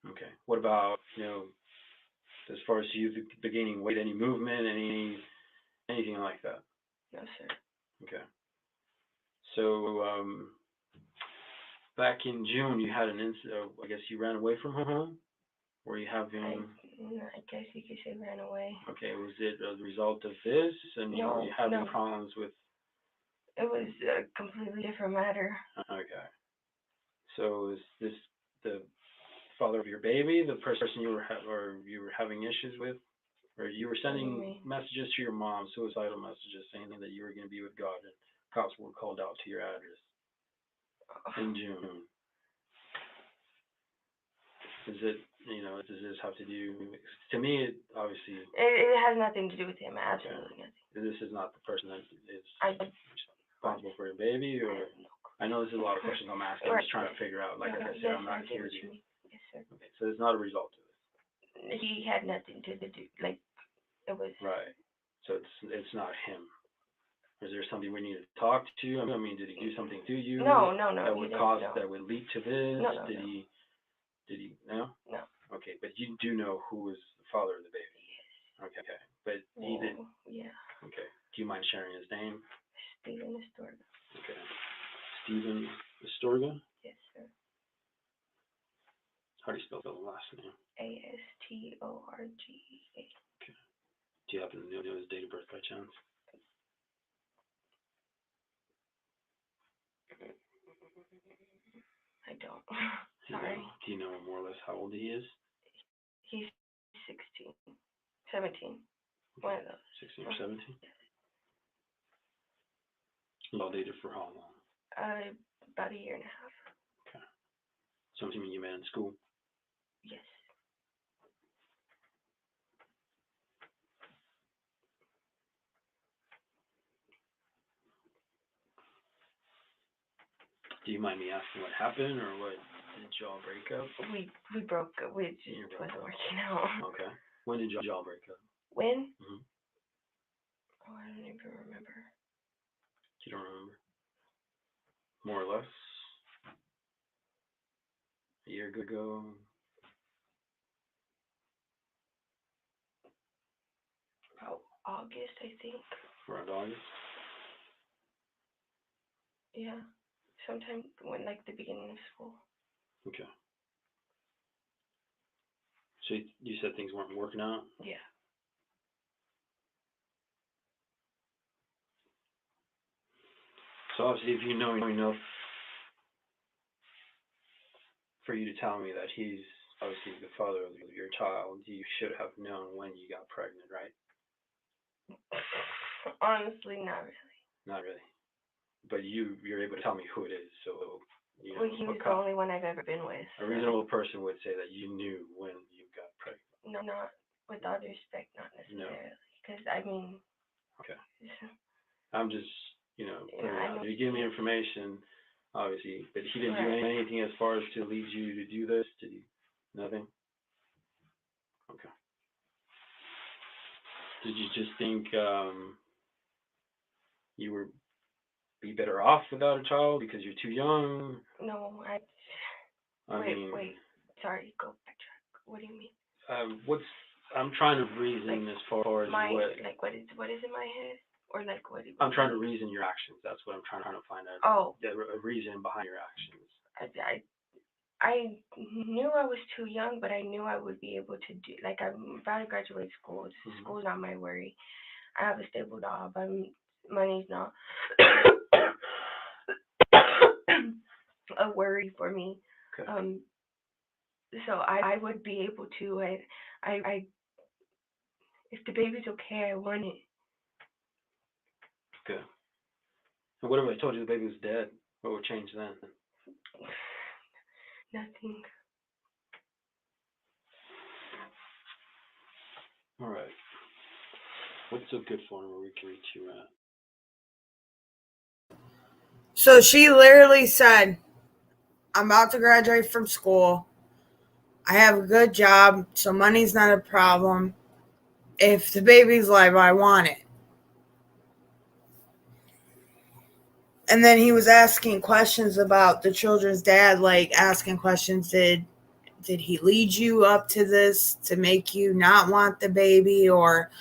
C: Okay. What about, as far as you gaining weight, any movement, anything like that?
D: No, sir.
C: Okay. So, back in June, you had an incident. I guess you ran away from home. Were you having?
D: I guess you could say ran away.
C: Okay. Was it a result of this, and you were having problems with?
D: It was a completely different matter.
C: Okay. So is this the father of your baby, the person you were having issues with, or you were sending messages to your mom, suicidal messages, saying that you were going to be with God, and cops were called out to your address in June? Is it, does this have to do? To me, it obviously.
D: It has nothing to do with him. Absolutely nothing.
C: This is not the person that is responsible for your baby, or I know this is a lot of questions I'm asking. I'm just trying to figure out. Like I said, I'm not here to.
D: Yes, sir.
C: Okay, so it's not a result of this.
D: He had nothing to do. Like it was.
C: Right. So it's not him. Is there something we need to talk to? I mean, did he do something to you?
D: No.
C: That would lead to this?
D: No.
C: Did he? No.
D: No.
C: Okay, but you do know who was the father of the baby. Yes. Okay. But he did.
D: Yeah.
C: Okay. Do you mind sharing his name?
D: Steven Astorga.
C: Okay. Steven Astorga?
D: Yes, sir.
C: How do you spell the last name?
D: Astorga.
C: Okay. Do you happen to know his date of birth by chance?
D: I don't. Sorry.
C: Do you know more or less how old he is?
D: He's 16. 17. One of those.
C: 16 or 17? Yes. Y'all dated for how long?
D: About a year and a half.
C: Okay. So I'm assuming you met in school?
D: Yes.
C: Do you mind me asking what happened, or what? Did y'all break up?
D: We broke up. We just wasn't working out.
C: Okay. When did y'all break up?
D: When?
C: Mm-hmm.
D: Oh, I don't even remember.
C: You don't remember? More or less? A year ago?
D: About August, I think.
C: Around August?
D: Yeah. Sometime when, like, the beginning of school.
C: Okay. So you said things weren't working out?
D: Yeah.
C: So obviously, if you know enough for you to tell me that he's obviously the father of your child, you should have known when you got pregnant, right?
D: Honestly, not really.
C: Not really. But you're able to tell me who it is, so
D: he was the only one I've ever been with.
C: A reasonable person would say that you knew when you got pregnant.
D: No, not with all due respect, not necessarily. Because I mean.
C: Okay. I'm just, putting it out. You give me information, obviously, but he didn't do anything as far as to lead you to do this. Did he? Nothing. Okay. Did you just think you would be better off without a child because you're too young?
D: No, wait. Sorry, go backtrack. What do you mean?
C: I'm trying to reason as far as
D: what is in my head, or like what?
C: I'm trying to reason your actions. That's what I'm trying to find out.
D: Oh,
C: a reason behind your actions.
D: I knew I was too young, but I knew I would be able to do. Like, I'm about to graduate school. Mm-hmm. School's not my worry. I have a stable job. Money's not a worry for me.
C: Okay.
D: So I would be able to. I if the baby's okay, I want it.
C: Okay. And what if I told you the baby was dead? What would change then?
D: Nothing.
C: All right. What's a good phone where we can reach you at?
A: So she literally said, I'm about to graduate from school. I have a good job, so money's not a problem. If the baby's alive, I want it. And then he was asking questions about the children's dad, like asking questions, did he lead you up to this to make you not want the baby, or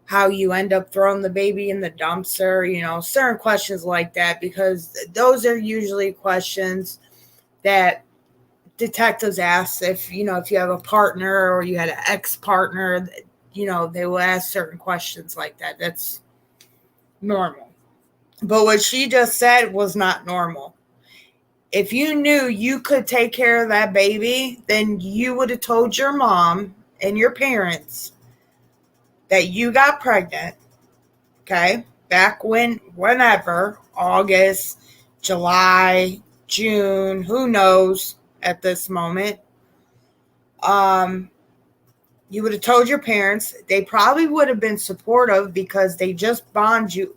A: how you end up throwing the baby in the dumpster, certain questions like that, because those are usually questions that detectives ask if you have a partner or you had an ex-partner, they will ask certain questions like that. That's normal. But what she just said was not normal. If you knew you could take care of that baby, then you would have told your mom and your parents that you got pregnant, okay? Back whenever, August, July, June, who knows at this moment. You would have told your parents. They probably would have been supportive because they just bond you.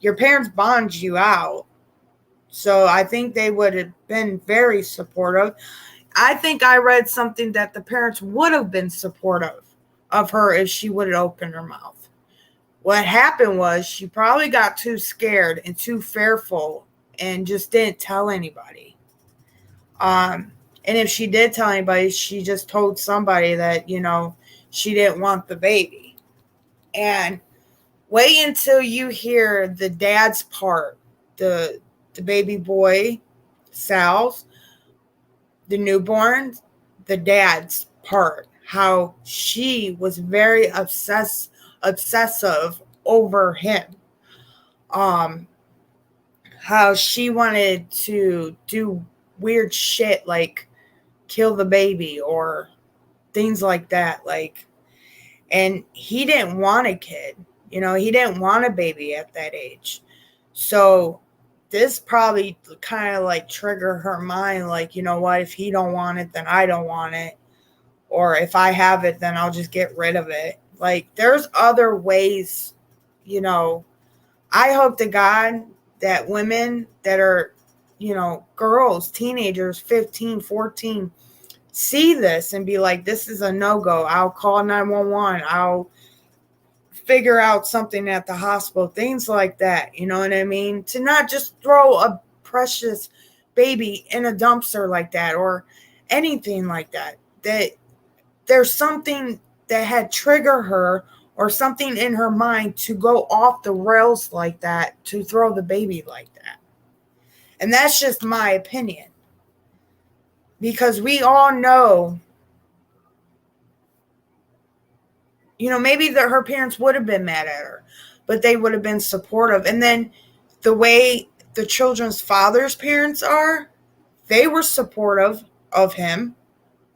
A: Your parents bond you out. So I think they would have been very supportive. I think I read something that the parents would have been supportive of her if she would have opened her mouth. What happened was she probably got too scared and too fearful and just didn't tell anybody. And if she did tell anybody, she just told somebody that, she didn't want the baby. And wait until you hear the dad's part, the baby boy, Sal's, the newborn, the dad's part, how she was very obsessive over him. How she wanted to do weird shit like kill the baby or things like that. And he didn't want a kid. He didn't want a baby at that age. So this probably kind of trigger her mind, what, if he don't want it, then I don't want it. Or if I have it, then I'll just get rid of it. There's other ways, I hope to God that women that are, girls, teenagers, 15, 14, see this and be like, this is a no-go. I'll call 911. I'll figure out something at the hospital, things like that. You know what I mean? To not just throw a precious baby in a dumpster like that or anything like that. That there's something that had triggered her or something in her mind to go off the rails like that, to throw the baby like that. And that's just my opinion. Because we all know, maybe her parents would have been mad at her, but they would have been supportive. And then the way the children's father's parents are, they were supportive of him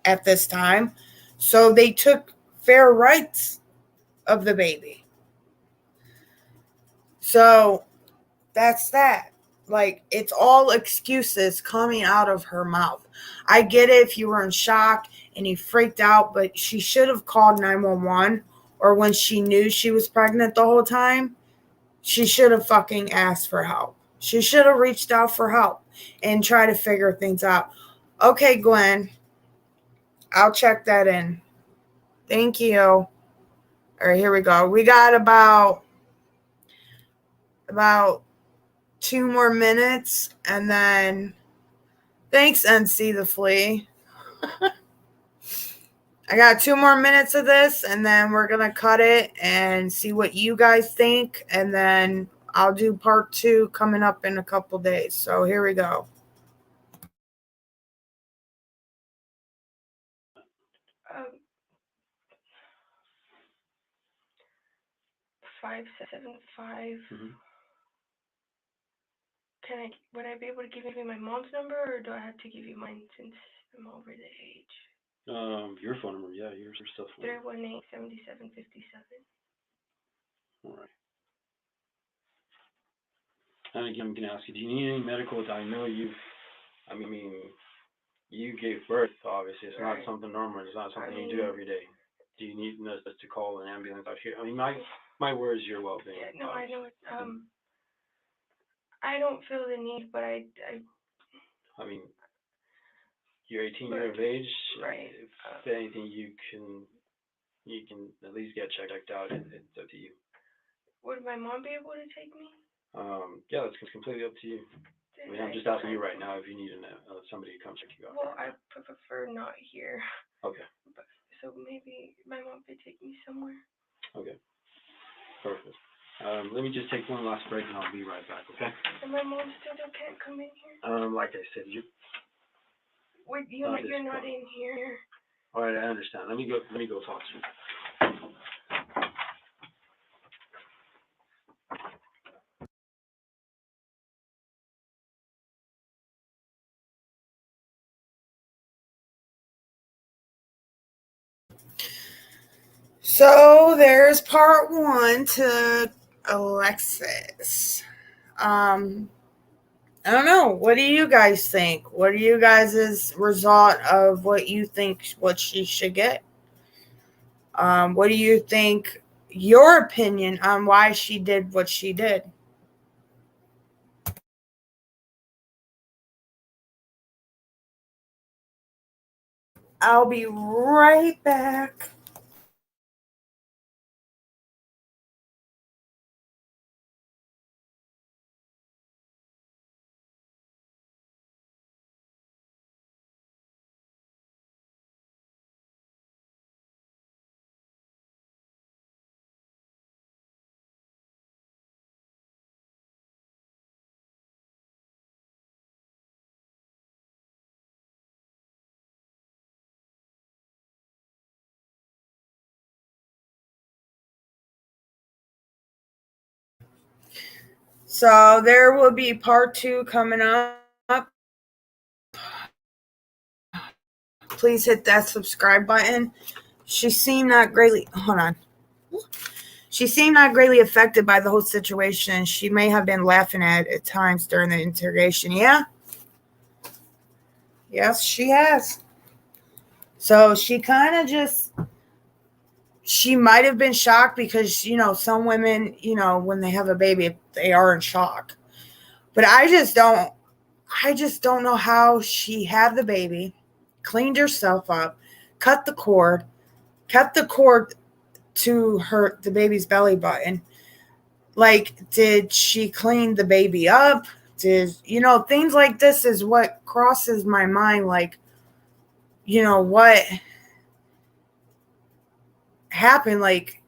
A: at this time. So they took fair rights of the baby. So that's that. It's all excuses coming out of her mouth. I get it if you were in shock and you freaked out, but she should have called 911, or when she knew she was pregnant the whole time, she should have fucking asked for help. She should have reached out for help and try to figure things out. Okay, Gwen, I'll check that in. Thank you. All right, here we go. We got about 2 more minutes, and then thanks, NC the Flea. I got 2 more minutes of this, and then we're going to cut it and see what you guys think, and then I'll do part 2 coming up in a couple days. So here we go.
D: 575.
C: Mm-hmm.
D: Would I be able to give you my mom's number, or do I have to give you mine since I'm over the age?
C: Your phone number, yeah, your cell phone.
D: 318-7757.
C: All right. And again, I'm gonna ask you, do you need any medicals? I know you gave birth, obviously. It's
D: Right.
C: not something normal. It's not something you do every day. Do you need us to call an ambulance out here? My words, your well-being.
D: Yeah, no, I know it. I don't feel the need, but I
C: mean, you're 18 years of age.
D: Right.
C: If anything, you can at least get checked out. It's up to you.
D: Would my mom be able to take me?
C: Yeah, that's completely up to you. I mean, I'm just asking you right now if you need somebody to come check you out.
D: Well, I prefer not here.
C: Okay.
D: So maybe my mom could take me somewhere.
C: Okay. Perfect. Let me just take one last break and I'll be right back, okay?
D: And my mom still can't come in here?
C: Like I said,
D: Wait, you're not in here.
C: All right, I understand. Let me go talk to you.
A: So there's part 1 to Alexis. I don't know. What do you guys think? What are you guys' result of what you think what she should get? What do you think? Your opinion on why she did what she did? I'll be right back. So there will be part 2 coming up. Please hit that subscribe button. She seemed not greatly affected by the whole situation. She may have been laughing at times during the interrogation. Yeah. Yes, she has. So she kind of she might have been shocked because, some women, when they have a baby, they are in shock. But I just don't know how she had the baby, cleaned herself up, kept the cord to the baby's belly button. Like, did she clean the baby up? Things like this is what crosses my mind. Like, what happened? Like,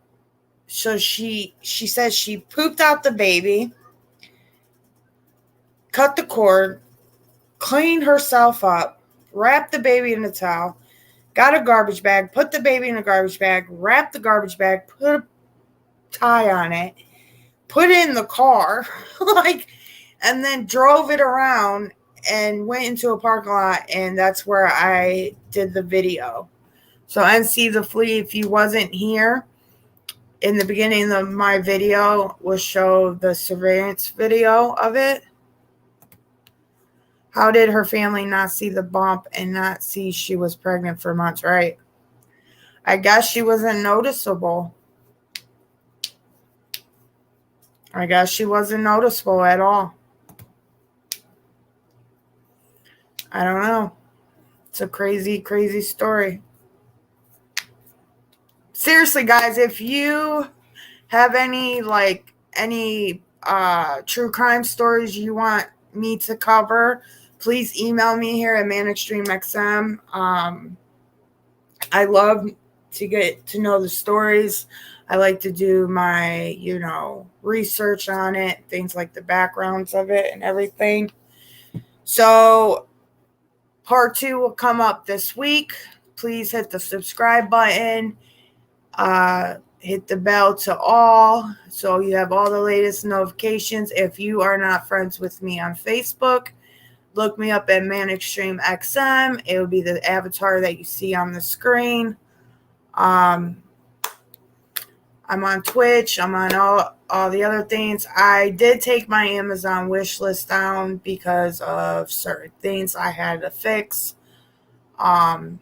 A: so she says she pooped out the baby, cut the cord, cleaned herself up, wrapped the baby in a towel, got a garbage bag, put the baby in a garbage bag, wrapped the garbage bag, put a tie on it, put it in the car, and then drove it around and went into a parking lot, and that's where I did the video. So NC the Flea, if you wasn't here, in the beginning of my video will show the surveillance video of it. How did her family not see the bump and not see she was pregnant for months, right? I guess she wasn't noticeable. I guess she wasn't noticeable at all. I don't know. It's a crazy, crazy story. Seriously, guys, if you have any true crime stories you want me to cover, please email me here at ManExtremeXM. I love to get to know the stories. I like to do my, research on it, things like the backgrounds of it and everything. So part 2 will come up this week. Please hit the subscribe button. Hit the bell to all so you have all the latest notifications. If you are not friends with me on Facebook, look me up at ManExtremeXM. It will be the avatar that you see on the screen. I'm on Twitch. I'm on all the other things. I did take my Amazon wish list down because of certain things I had to fix of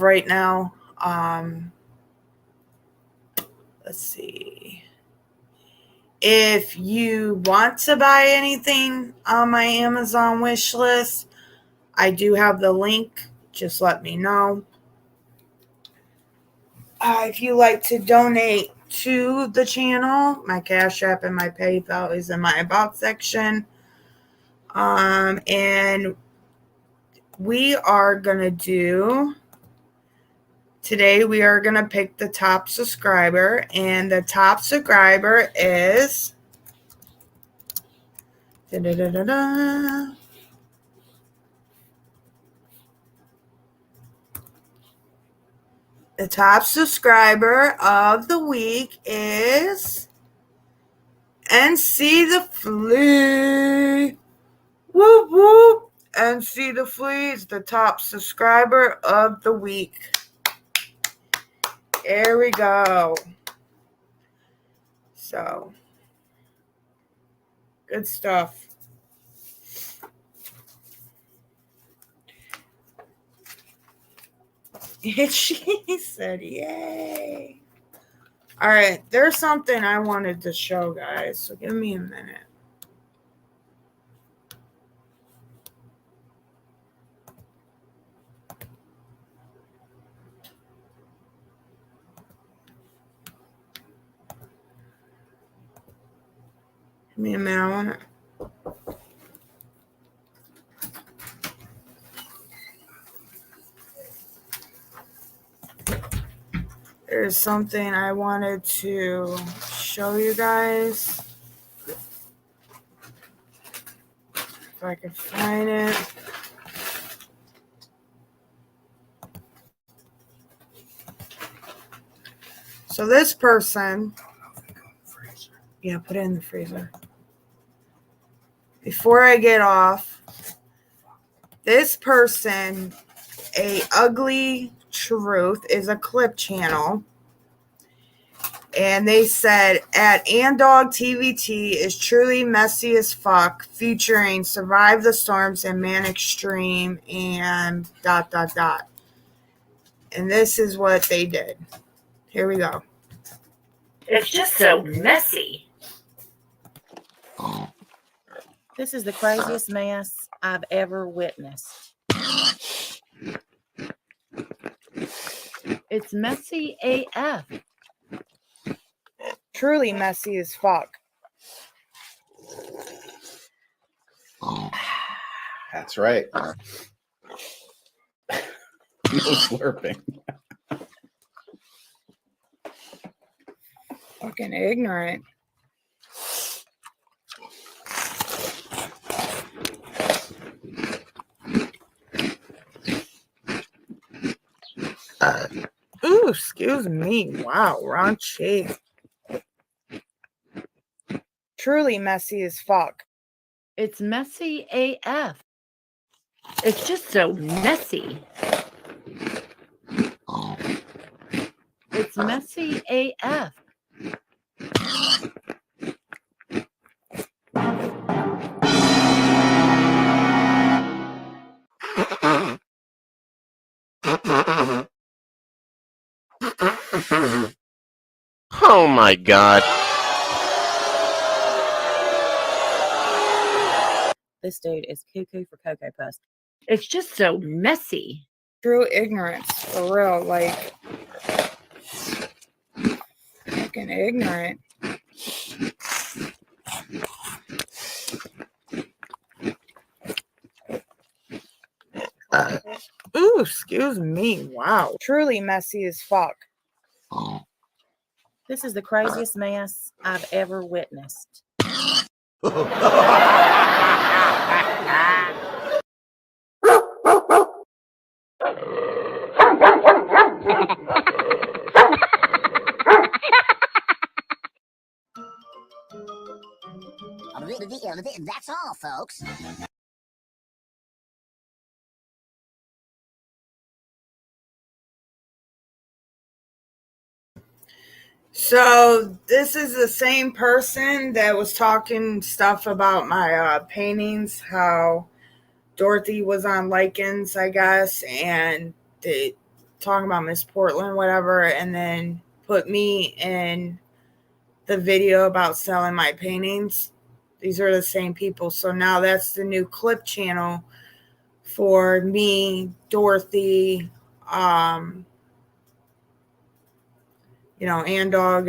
A: right now. Let's see. If you want to buy anything on my Amazon wish list, I do have the link. Just let me know. If you like to donate to the channel, my Cash App and my PayPal is in my About section. And we are going to do... Today we are going to pick the top subscriber, and the top subscriber is... Da-da-da-da-da. The top subscriber of the week is NC the Flea. Whoop whoop. NC the Flea is the top subscriber of the week. There we go. So, good stuff. She said, yay. All right, there's something I wanted to show, guys, so give me a minute. Give me a minute, I want to... There's something I wanted to show you guys. If I can find it. So this person... Yeah, put it in the freezer. Before I get off, this person, A Ugly Truth, is a clip channel. And they said, at Andog TVT is truly messy as fuck, featuring Survive the Storms and Manic Stream and ... And this is what they did. Here we go.
B: It's just so messy.
E: This is the craziest mess I've ever witnessed. It's messy AF.
A: Truly messy as fuck.
F: That's right. No slurping.
A: Fucking ignorant. Ooh, excuse me. Wow, wrong cheek. Truly messy as fuck.
E: It's messy AF. It's just so messy. It's messy AF.
G: Oh my God.
E: This dude is cuckoo for Cocoa Puffs. It's just so messy.
A: True ignorance, for real. Like, fucking ignorant. Ooh, excuse me. Wow. Truly messy as fuck.
E: This is the craziest mess I've ever witnessed.
H: That's all, folks.
A: So this is the same person that was talking stuff about my paintings, how Dorothy was on Lichens, I guess, and they talking about Miss Portland, whatever, and then put me in the video about selling my paintings. These are the same people. So now that's the new clip channel for me, Dorothy, Andog,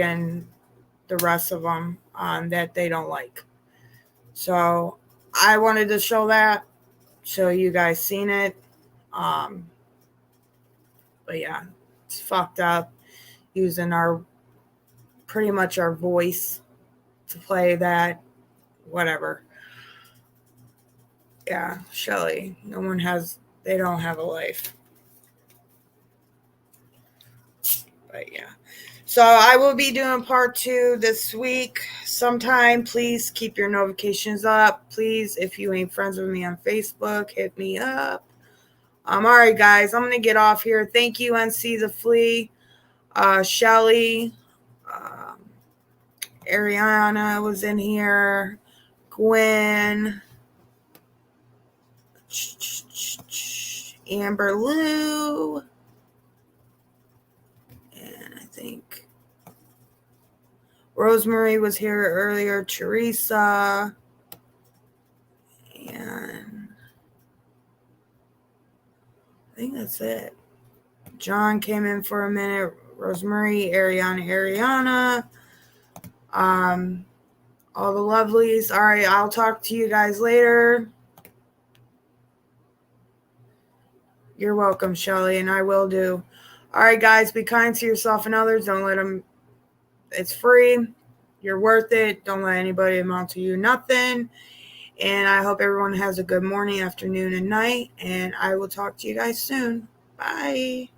A: and the rest of them that they don't like. So I wanted to show that, so you guys seen it. But yeah, it's fucked up using pretty much our voice to play that. Whatever. Yeah, Shelly. They don't have a life. But yeah. So I will be doing part 2 this week sometime. Please keep your notifications up. Please, if you ain't friends with me on Facebook, hit me up. All right, guys, I'm going to get off here. Thank you, NC the Flea, Shelly, Ariana was in here, Gwen, Amber Lou, and I think Rosemary was here earlier, Teresa, and I think that's it. John came in for a minute, Rosemary, Ariana, all the lovelies. All right, I'll talk to you guys later. You're welcome, Shelly, and I will do. All right, guys, be kind to yourself and others. Don't let them. It's free. You're worth it. Don't let anybody amount to you nothing. And I hope everyone has a good morning, afternoon, and night. And I will talk to you guys soon. Bye.